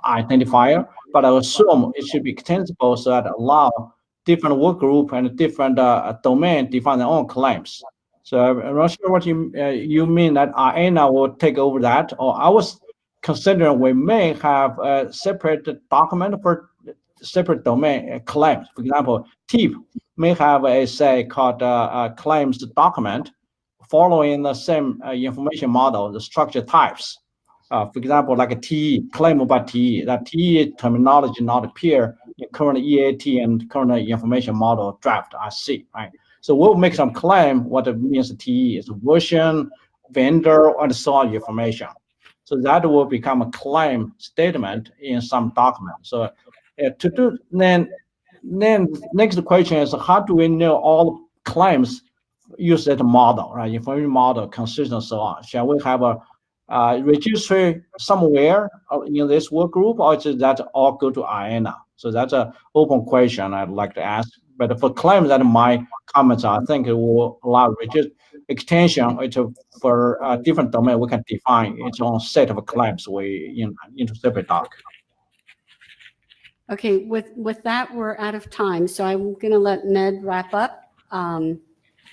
identifier, but I assume it should be extensible so that allow different work group and different domain define their own claims. So I'm not sure what you mean that IANA will take over that, or I was considering we may have a separate document for separate domain claims. For example, TIP may have a say called claims document following the same information model, the structure types. For example, like a TE, claim about TE, that TE terminology not appear current EAT and current information model draft I see, right? So we'll make some claim what it means TE is version, vendor, and so on information. So that will become a claim statement in some document. So to do then next question is how do we know all claims use that model, right? Information model, consistent, and so on. Shall we have a registry somewhere in this work group, or is that all go to IANA? So that's an open question I'd like to ask. But for claims, that my comments are, I think it will allow extension for a different domain. We can define its own set of claims into separate doc. Okay, with that, we're out of time, so I'm going to let Ned wrap up.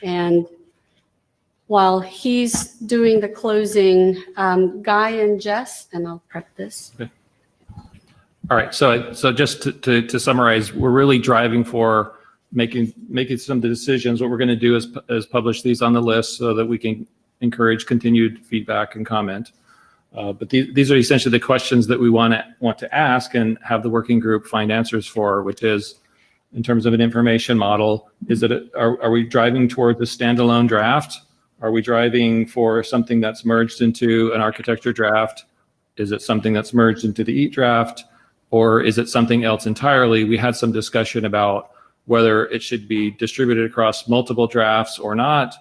And while he's doing the closing, Guy and Jess, and I'll prep this. Okay. All right, so just to summarize, we're really driving for making some of the decisions. What we're going to do is publish these on the list so that we can encourage continued feedback and comment. But these are essentially the questions that we want to ask and have the working group find answers for, which is, in terms of an information model, are we driving towards a standalone draft? Are we driving for something that's merged into an architecture draft? Is it something that's merged into the EAT draft? Or is it something else entirely? We had some discussion about whether it should be distributed across multiple drafts or not.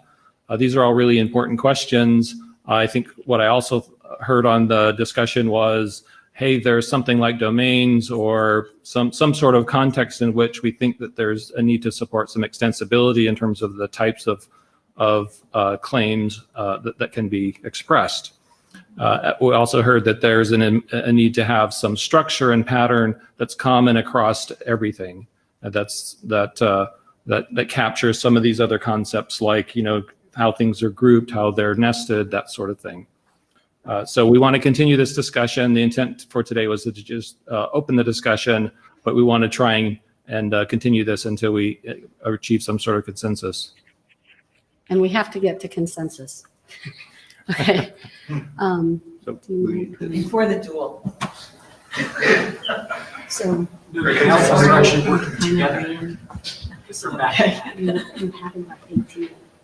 These are all really important questions. I think what I also heard on the discussion was, hey, there's something like domains or some sort of context in which we think that there's a need to support some extensibility in terms of the types of claims that can be expressed. We also heard that there's a need to have some structure and pattern that's common across everything. That captures some of these other concepts, like how things are grouped, how they're nested, that sort of thing. So we want to continue this discussion. The intent for today was to just open the discussion, but we want to try and continue this until we achieve some sort of consensus. And we have to get to consensus. Okay. Before the duel. So. We're actually working together. You have about 18 minutes.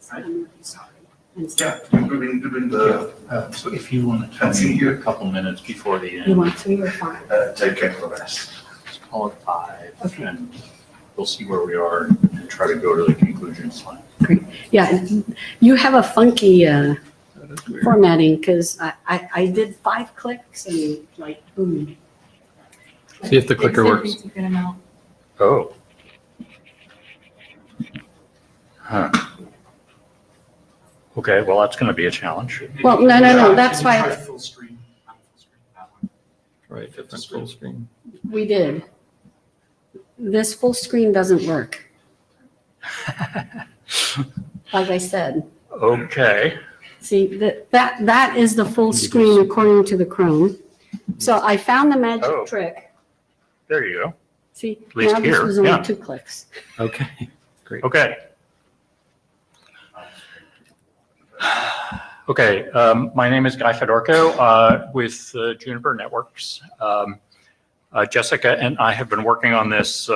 I'm sorry. Yeah, doing the, so if you want to tell me a couple minutes before the end. You want 3 or 5? Take care of the rest. Call it 5. Okay. And we'll see where we are and try to go to the conclusion slide. Great. Yeah, you have a funky formatting because I did 5 clicks and like, boom. See if the clicker works. Oh. Huh. Okay, well, that's going to be a challenge. Well, no, that's why. Full screen. Right, different full screen. We did. This full screen doesn't work. Like I said. Okay. See, that is the full screen according to the Chrome. So I found the magic trick. There you go. See, At least now this here, was only yeah. 2 clicks. Okay, great. Okay. Okay, my name is Guy Fedorko with Juniper Networks. Jessica and I have been working on this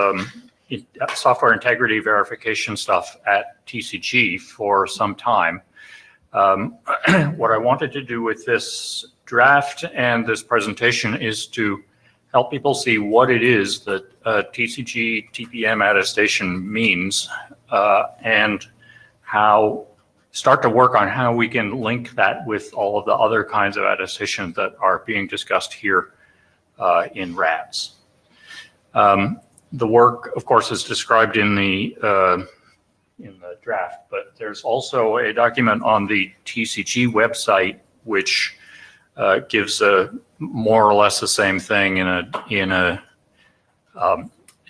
software integrity verification stuff at TCG for some time. What I wanted to do with this draft and this presentation is to help people see what it is that TCG TPM attestation means and start to work on how we can link that with all of the other kinds of attestations that are being discussed here in RATS. The work, of course, is described in the draft, but there's also a document on the TCG website which gives more or less the same thing in a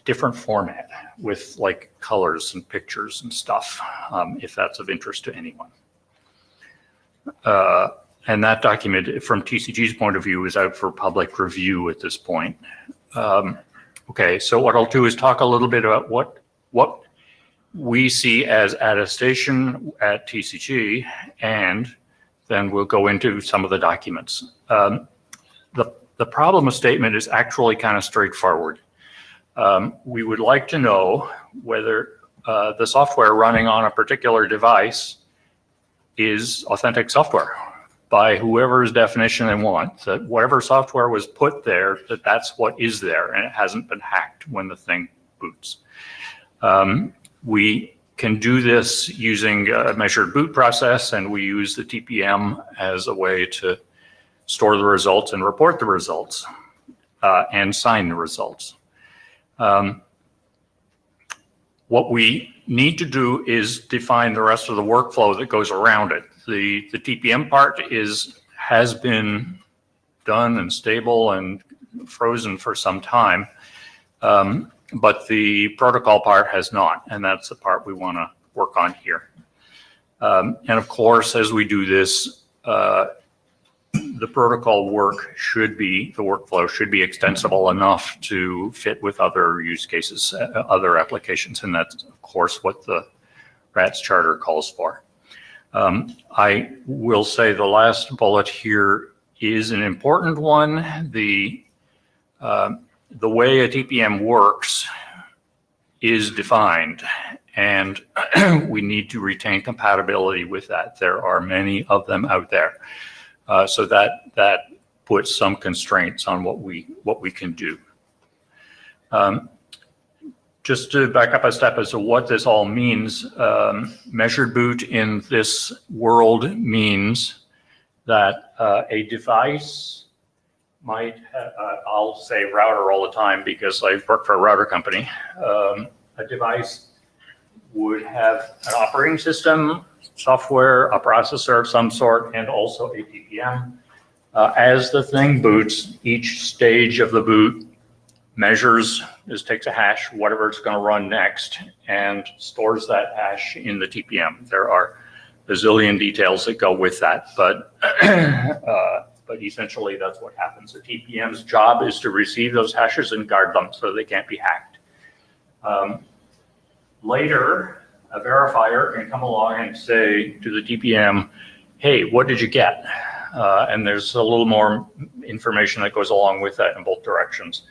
different format with like colors and pictures and stuff, if that's of interest to anyone. And that document, from TCG's point of view, is out for public review at this point. Okay, so what I'll do is talk a little bit about what we see as attestation at TCG, and then we'll go into some of the documents. The problem statement is actually kind of straightforward. We would like to know whether the software running on a particular device is authentic software by whoever's definition they want, that whatever software was put there, that's what is there and it hasn't been hacked when the thing boots. We can do this using a measured boot process, and we use the TPM as a way to store the results and report the results and sign the results. What we need to do is define the rest of the workflow that goes around it. The TPM part has been done and stable and frozen for some time, but the protocol part has not, and that's the part we want to work on here. And of course, as we do this, the protocol work the workflow should be extensible enough to fit with other use cases, other applications, and that's of course what the RATS charter calls for. I will say the last bullet here is an important one. The way a TPM works is defined, and we need to retain compatibility with that. There are many of them out there. So that puts some constraints on what we can do. Just to back up a step as to what this all means, measured boot in this world means that a device might, I'll say router all the time because I work for a router company. A device would have an operating system, software, a processor of some sort, and also a TPM. As the thing boots, each stage of the boot takes a hash, whatever it's going to run next, and stores that hash in the TPM. There are a zillion details that go with that, but essentially that's what happens. The TPM's job is to receive those hashes and guard them so they can't be hacked. Later, a verifier can come along and say to the TPM, hey, what did you get? And there's a little more information that goes along with that in both directions.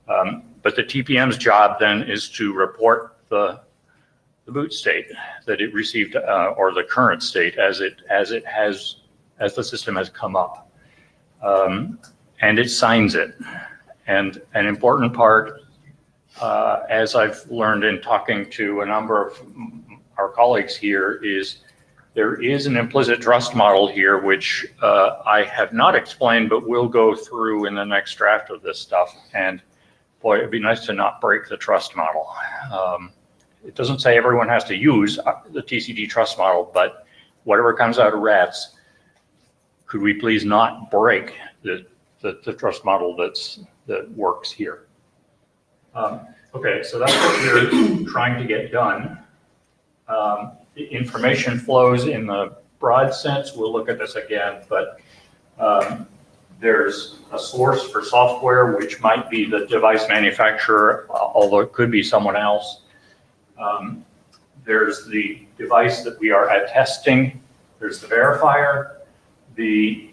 But the TPM's job then is to report the boot state that it received, or the current state as the system has come up. And it signs it. And an important part, as I've learned in talking to a number of our colleagues here, is there is an implicit trust model here, which I have not explained, but we'll go through in the next draft of this stuff. And boy, it'd be nice to not break the trust model. It doesn't say everyone has to use the TCD trust model, but whatever comes out of RATS, could we please not break the trust model that works here? Okay, so that's what we're trying to get done. The information flows in the broad sense. We'll look at this again, but there's a source for software, which might be the device manufacturer, although it could be someone else. There's the device that we are attesting. There's the verifier. The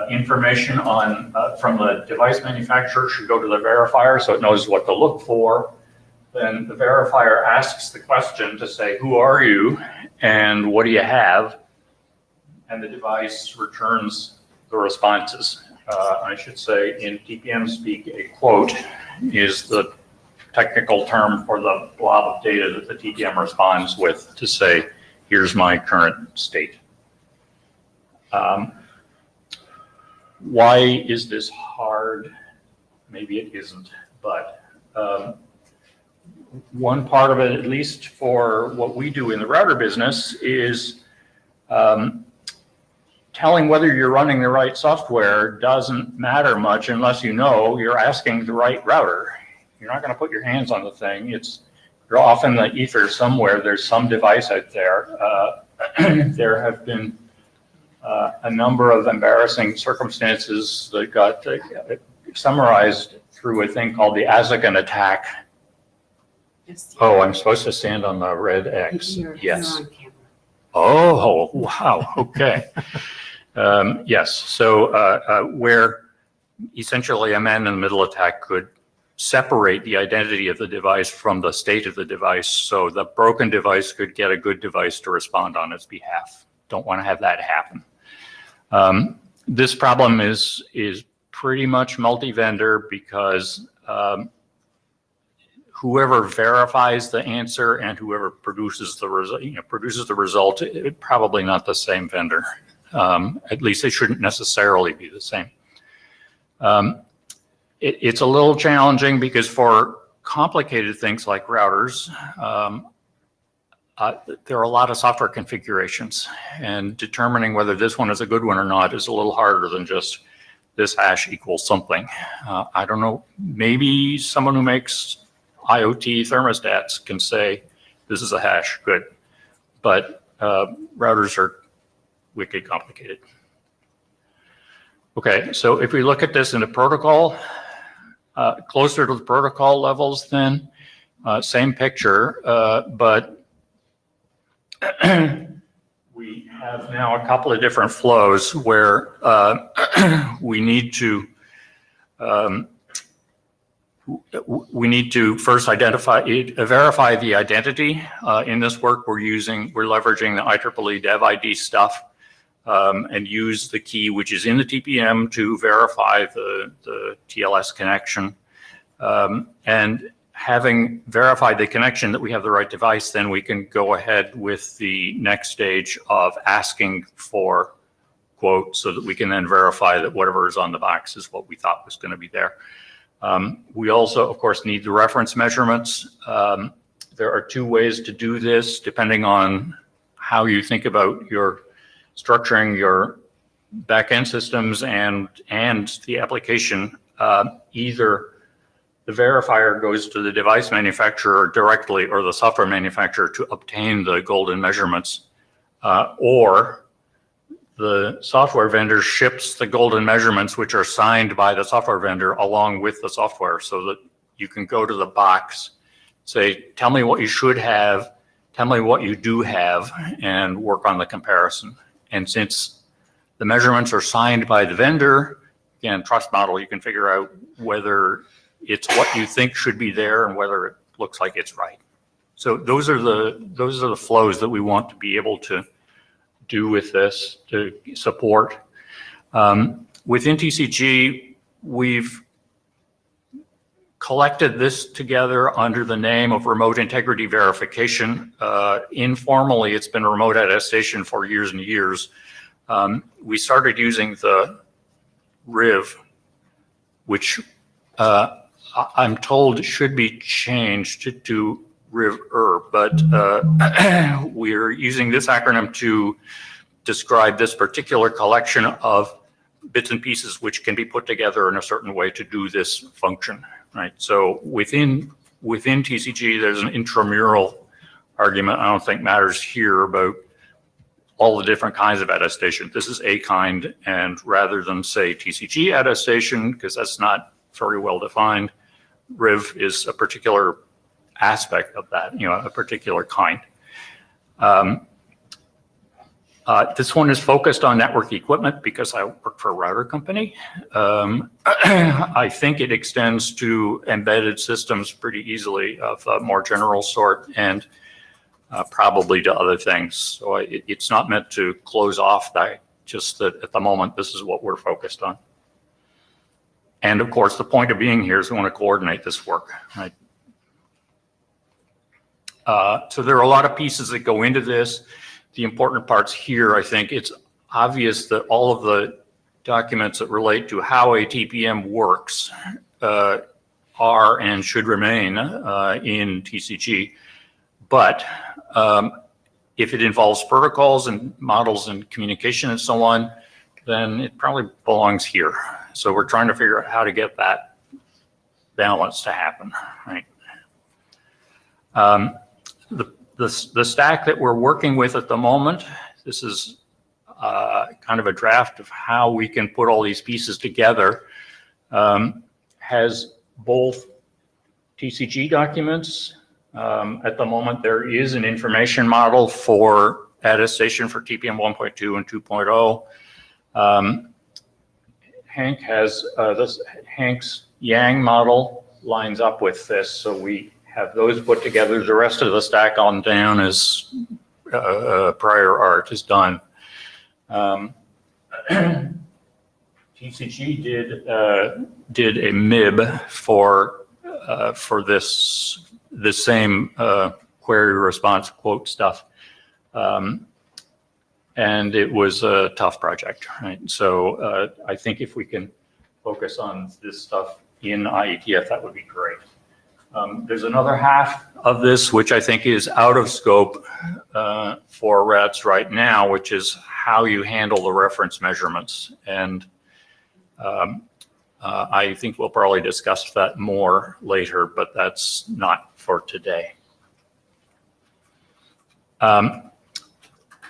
information from the device manufacturer should go to the verifier so it knows what to look for. Then the verifier asks the question to say, who are you and what do you have? And the device returns the responses. I should say in TPM speak, a quote is the technical term for the blob of data that the TPM responds with to say, here's my current state. Why is this hard? Maybe it isn't, but one part of it, at least for what we do in the router business, is telling whether you're running the right software doesn't matter much unless you know you're asking the right router. You're not going to put your hands on the thing. You're off in the ether somewhere. There's some device out there. There have been a number of embarrassing circumstances that got summarized through a thing called the Azagan attack. Oh, I'm supposed to stand on the red X. Yes. Oh, wow. Okay. Yes. So where essentially a man in the middle attack could separate the identity of the device from the state of the device, so the broken device could get a good device to respond on its behalf. Don't want to have that happen. This problem is pretty much multi-vendor because whoever verifies the answer and whoever produces the result, probably not the same vendor. At least they shouldn't necessarily be the same. It's a little challenging because for complicated things like routers, there are a lot of software configurations, and determining whether this one is a good one or not is a little harder than just this hash equals something. I don't know, maybe someone who makes IoT thermostats can say this is a hash, good. But routers are wicked complicated. Okay, so if we look at this in a protocol, closer to the protocol levels then, same picture, but we have now a couple of different flows where we need to first verify the identity. In this work, we're leveraging the IEEE Dev ID stuff and use the key which is in the TPM to verify the TLS connection. And having verified the connection that we have the right device, then we can go ahead with the next stage of asking for quote so that we can then verify that whatever is on the box is what we thought was going to be there. We also, of course, need the reference measurements. There are two ways to do this, depending on how you think about your structuring your back-end systems and the application. Either the verifier goes to the device manufacturer directly or the software manufacturer to obtain the golden measurements, or the software vendor ships the golden measurements, which are signed by the software vendor along with the software, so that you can go to the box, say, tell me what you should have, tell me what you do have, and work on the comparison. And since the measurements are signed by the vendor, again, trust model, you can figure out whether it's what you think should be there and whether it looks like it's right. So those are the flows that we want to be able to do with this to support. Within TCG, we've collected this together under the name of remote integrity verification. Informally, it's been remote attestation for years and years. We started using the RIV, which I'm told should be changed to RIV-ER, but we're using this acronym to describe this particular collection of bits and pieces which can be put together in a certain way to do this function, right? So within TCG, there's an intramural argument I don't think matters here about all the different kinds of attestation. This is a kind, and rather than say TCG attestation, because that's not very well defined, RIV is a particular aspect of that, a particular kind. This one is focused on network equipment because I work for a router company. I think it extends to embedded systems pretty easily of a more general sort, and probably to other things. So it's not meant to close off that, just that at the moment, this is what we're focused on. And of course, the point of being here is we want to coordinate this work, right? So there are a lot of pieces that go into this. The important parts here, I think it's obvious that all of the documents that relate to how a TPM works are and should remain in TCG. But if it involves protocols and models and communication and so on, then it probably belongs here. So we're trying to figure out how to get that balance to happen, right? The stack that we're working with at the moment, this is kind of a draft of how we can put all these pieces together, has both TCG documents. At the moment, there is an information model for attestation for TPM 1.2 and 2.0. Hank has Hank's Yang model lines up with this, so we have those put together. The rest of the stack on down is prior art is done. TCG did a MIB for this same query response quote stuff. And it was a tough project, right? So I think if we can focus on this stuff in IETF, that would be great. There's another half of this, which I think is out of scope for RATS right now, which is how you handle the reference measurements. And I think we'll probably discuss that more later, but that's not for today.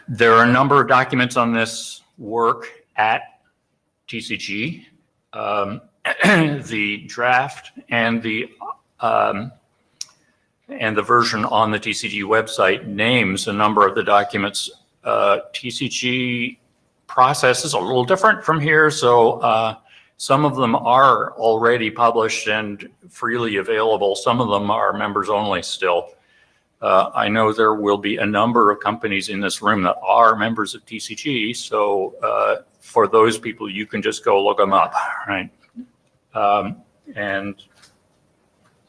There are a number of documents on this work at TCG. The draft and the version on the TCG website names a number of the documents. TCG process is a little different from here, so some of them are already published and freely available. Some of them are members only still. I know there will be a number of companies in this room that are members of TCG, so for those people, you can just go look them up, right? And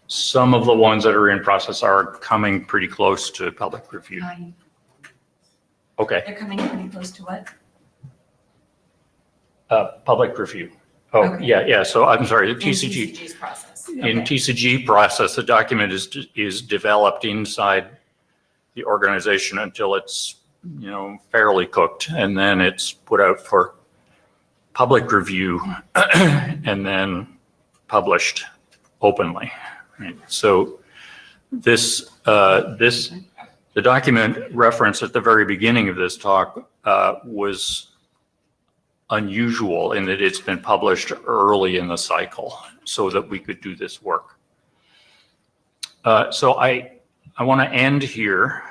some of the ones that are in process are coming pretty close to public review. Okay. They're coming pretty close to what? Public review. Oh, Okay. yeah. So I'm sorry, the In TCG. TCG's process. In Okay. TCG process, the document is developed inside the organization until it's, fairly cooked, and then it's put out for public review and then published openly. Right? So the document referenced at the very beginning of this talk was unusual in that it's been published early in the cycle so that we could do this work. So I want to end here.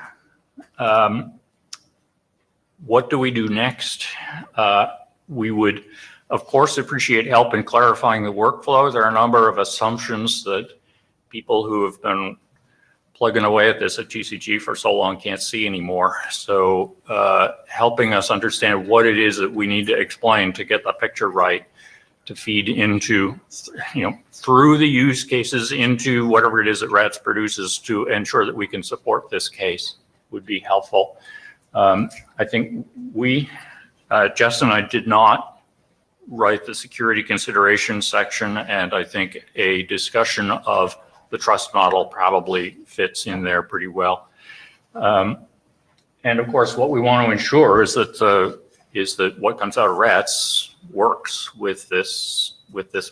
What do we do next? We would, of course, appreciate help in clarifying the workflow. There are a number of assumptions that people who have been plugging away at this at TCG for so long can't see anymore. So helping us understand what it is that we need to explain to get the picture right, to feed into, through the use cases into whatever it is that RATS produces to ensure that we can support this case would be helpful. I think Jess and I did not write the security consideration section, and I think a discussion of the trust model probably fits in there pretty well. And of course, what we want to ensure is that what comes out of RATS works with this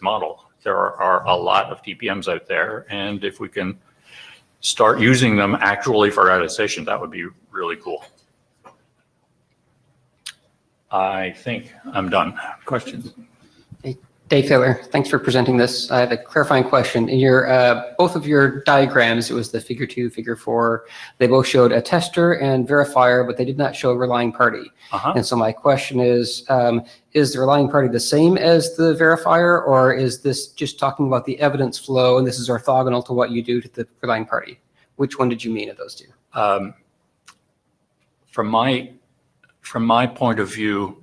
model. There are a lot of TPMs out there, and if we can start using them actually for attestation, that would be really cool. I think I'm done. Questions? Dave Taylor, thanks for presenting this. I have a clarifying question. In your both of your diagrams, it was the figure 2, figure 4, they both showed a tester and verifier, but they did not show a relying party. And so my question is the relying party the same as the verifier, or is this just talking about the evidence flow and this is orthogonal to what you do to the relying party? Which one did you mean of those two? From my point of view,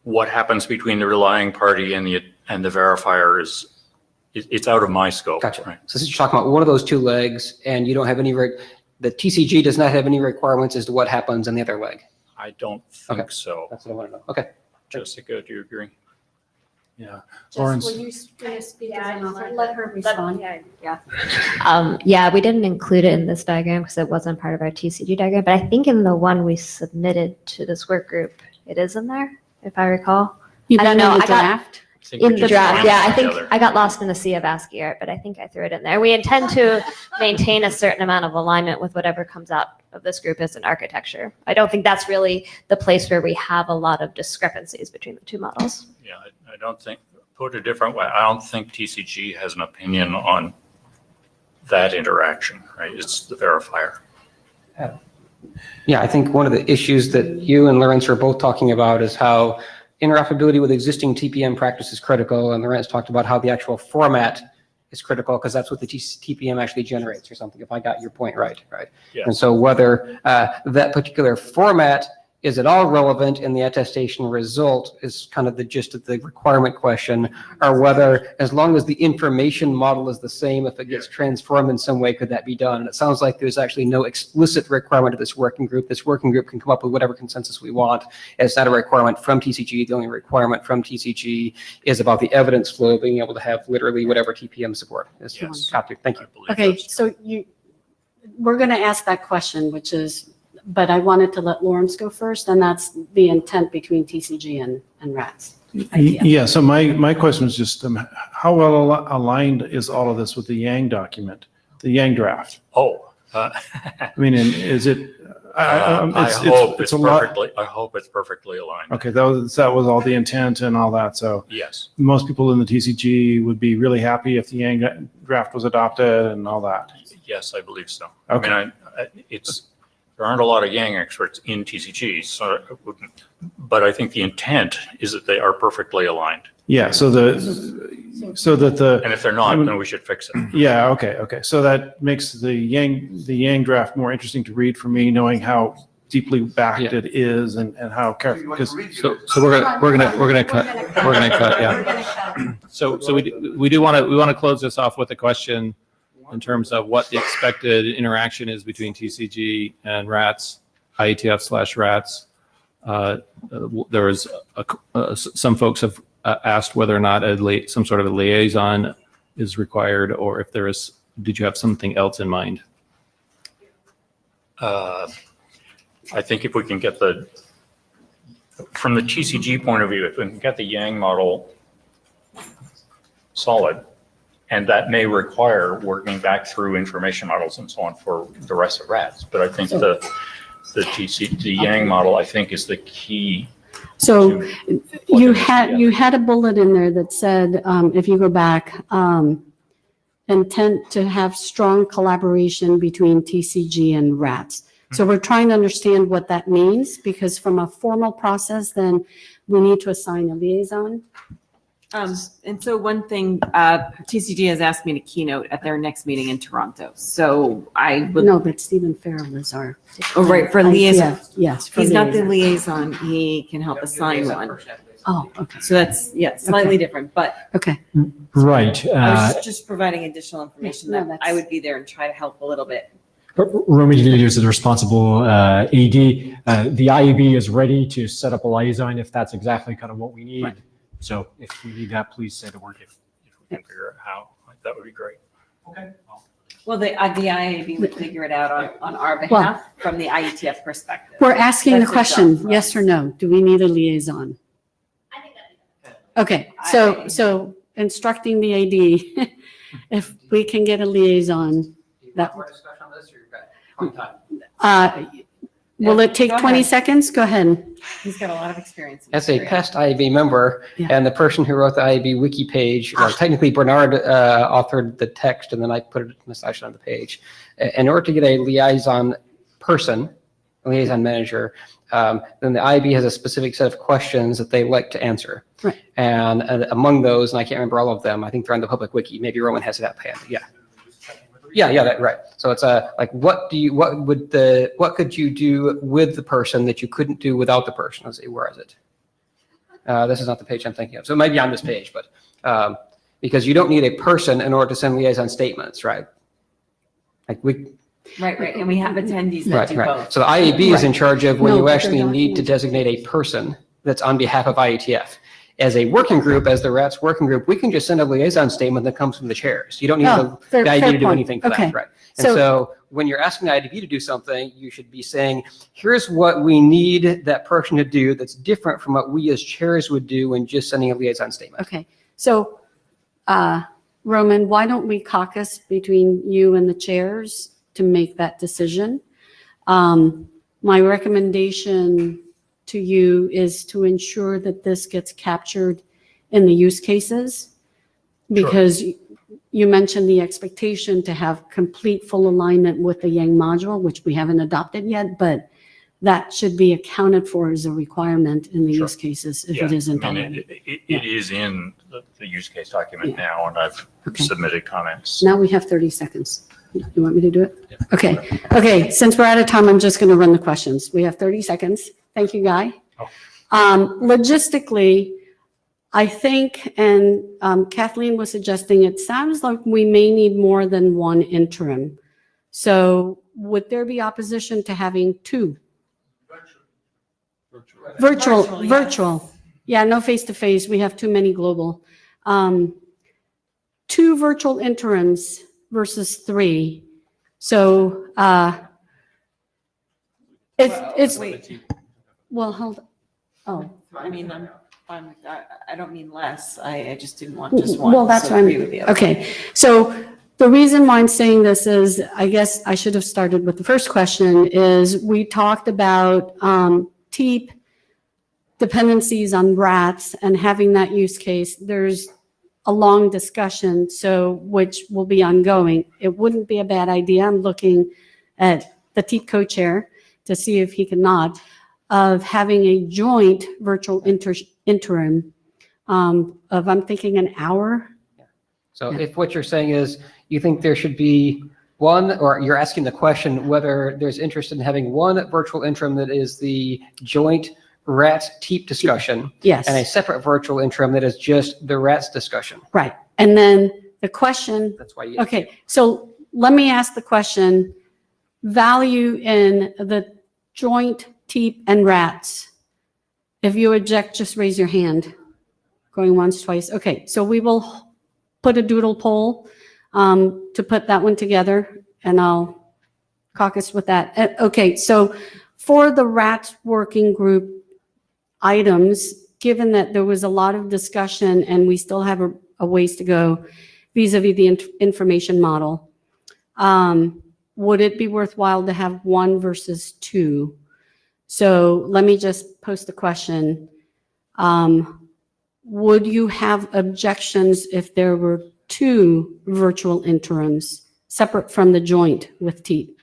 what happens between the relying party and the verifier it's out of my scope. Gotcha. Right? So since you're talking about one of those two legs and you don't have any, the TCG does not have any requirements as to what happens on the other leg. I don't think so. That's what I want to know. Okay. Jessica, do you agree? Yeah. Jess, will you speak and I'll let her respond? Yeah, we didn't include it in this diagram because it wasn't part of our TCG diagram, but I think in the one we submitted to this work group, it is in there, if I recall. You I don't mean know. in the draft? In the draft, yeah. I think together. I got lost in the sea of ASCII art, but I think I threw it in there. We intend to maintain a certain amount of alignment with whatever comes out of this group as an architecture. I don't think that's really the place where we have a lot of discrepancies between the two models. Yeah, I don't think, put a different way, I don't think TCG has an opinion on that interaction, right? It's the verifier. Yeah, I think one of the issues that you and Lawrence are both talking about is how interoperability with existing TPM practice is critical, and Lawrence talked about how the actual format is critical because that's what the TPM actually generates or something, if I got your point right. Yes. And so whether that particular format is at all relevant in the attestation result is kind of the gist of the requirement question, or whether as long as the information model is the same, if it gets transformed in some way, could that be done? And it sounds like there's actually no explicit requirement of this working group. This working group can come up with whatever consensus we want. It's not a requirement from TCG. The only requirement from TCG is about the evidence flow, being able to have literally whatever TPM support. Yes. Copy. Thank you. Okay, so we're going to ask that question, which is, but I wanted to let Lawrence go first, and that's the intent between TCG and RATS. Yeah, so my question was just, how well aligned is all of this with the Yang document, the Yang draft? I mean, is it, I hope it's perfectly aligned. Okay, that was all the intent and all that, so. Yes. Most people in the TCG would be really happy if the Yang draft was adopted and all that. Yes, I believe so. Okay. I mean, there aren't a lot of Yang experts in TCG, but I think the intent is that they are perfectly aligned. Yeah, so that And if they're not, then we should fix it. Yeah, okay. So that makes the Yang draft more interesting to read for me, knowing how deeply backed it is and how careful. So we're gonna cut. Yeah. So we want to close this off with a question in terms of what the expected interaction is between TCG and RATS, IETF/RATS. There was some folks have asked whether or not some sort of a liaison is required, or if there is. Did you have something else in mind? I think if we can get from the TCG point of view, if we can get the Yang model solid, and that may require working back through information models and so on for the rest of RATS. But I think the Yang model, I think, is the key. So you had a bullet in there that said, if you go back, intent to have strong collaboration between TCG and RATS. So we're trying to understand what that means, because from a formal process, then we need to assign a liaison. And so one thing, TCG has asked me to keynote at their next meeting in Toronto. So I would. No, but Stephen Farrell is our. Oh, right, for liaison. Yes. for He's not the liaison. liaison. He can help assign one. Oh, okay. So that's, slightly different, but Okay. Right. I was just providing additional information No, that that's- I would be there and try to help a little bit. Romy is the responsible AD. The IEB is ready to set up a liaison if that's exactly kind of what we need. Right. So if we need that, please say the word. If we can figure out how, that would be great. Okay. Well, the IEB would figure it out on our behalf from the IETF perspective. We're asking the That's their job question, for yes us. or no? Do we need a liaison? I think that'd be Okay, so instructing the AD, if we can get a liaison, that, More discussion on this, or you've got plenty of time? will it take Go 20 ahead. seconds? Go ahead. He's got a lot of experience. in As this a area. past IAB member and the person who wrote the IAB wiki page, well, technically Bernard authored the text and then I put it in the section on the page. In order to get a liaison person, a liaison manager, then the IAB has a specific set of questions that they like to answer. Right. And among those, and I can't remember all of them, I think they're on the public wiki. Maybe Roman has it up. Yeah, right. So it's like, what could you do with the person that you couldn't do without the person? Let's see, where is it? This is not the page I'm thinking of. So it might be on this page, but because you don't need a person in order to send liaison statements, right? Like Right, and we have attendees that do both. So the IAB is in charge of when No, you but actually they're not need to designate a person that's on behalf of IETF. As a working group, as the RATS working group, we can just send a liaison statement that comes from the chairs. You don't need fair the IAB to do point. anything for Okay. that, right? And so when you're asking the IAB to do something, you should be saying, here's what we need that person to do that's different from what we as chairs would do when just sending a liaison statement. Okay, so Roman, why don't we caucus between you and the chairs to make that decision? My recommendation to you is to ensure that this gets captured in the use cases, because you mentioned the expectation to have complete full alignment with the Yang module, which we haven't adopted yet, but that should be accounted for as a requirement in the Sure. use cases if Yeah, it isn't I mean, already. it is in the use case document now, and I've Okay. submitted comments. Now we have 30 seconds. You want me to do it? Okay. Okay, since we're out of time, I'm just going to run the questions. We have 30 seconds. Thank you, Guy. Logistically, I think, and Kathleen was suggesting, it sounds like we may need more than one interim. So would there be opposition to having two? Virtual, yes. virtual. Yeah, no face-to-face. We have too many global. Two virtual interims versus three. So it's, well, hold, oh. I mean, I'm fine with that. I don't mean less. I just didn't want just one. Well, that's so what I'm, agree with the other. okay. So the reason why I'm saying this is, I guess I should have started with the first question, is we talked about TEEP dependencies on RATs and having that use case. There's a long discussion, so which will be ongoing. It wouldn't be a bad idea. I'm looking at the TEEP co-chair to see if he can nod, of having a joint virtual interim of, I'm thinking, an hour. So if what you're saying is you think there should be one, or you're asking the question whether there's interest in having one virtual interim that is the joint RATS TEEP discussion. Yes. And a separate virtual interim that is just the RATS discussion. Right. And then the question. That's why you. Okay, so let me ask the question, value in the joint TEEP and RATs. If you object, just raise your hand. Going once, twice. Okay, so we will put a doodle poll to put that one together, and I'll caucus with that. Okay, so for the RATs working group items, given that there was a lot of discussion and we still have a ways to go vis-a-vis the information model, would it be worthwhile to have one versus two? So let me just post the question. Would you have objections if there were two virtual interims separate from the joint with TEEP?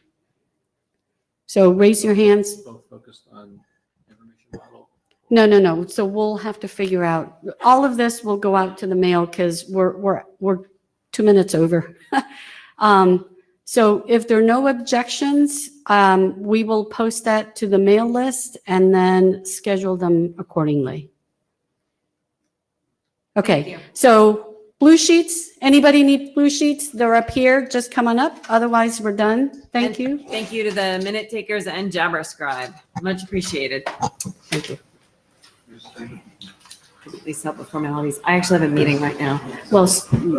So raise your hands. Both focused on information model. No. So we'll have to figure out, all of this will go out to the mail because we're 2 minutes over. So if there are no objections, we will post that to the mail list and then schedule them accordingly. Okay, so blue sheets, anybody need blue sheets? They're up here, just come on up. Otherwise, we're done. Thank you. Thank you to the minute takers and Jabra Scribe. Much appreciated. Thank you. Please help with formalities. I actually have a meeting right now. Well,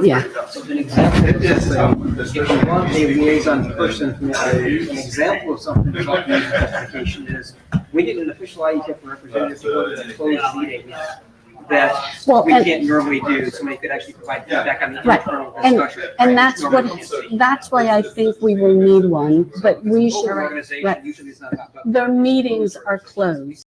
yeah. So an example of this, if you want a liaison person, an example of something about the justification is, we need an official IETF representative to go to the closed meetings that we can't normally do, so we could actually provide feedback on the internal discussion. And that's why I think we will need one, but we should, Organization, right. usually it's not. Their meetings are closed.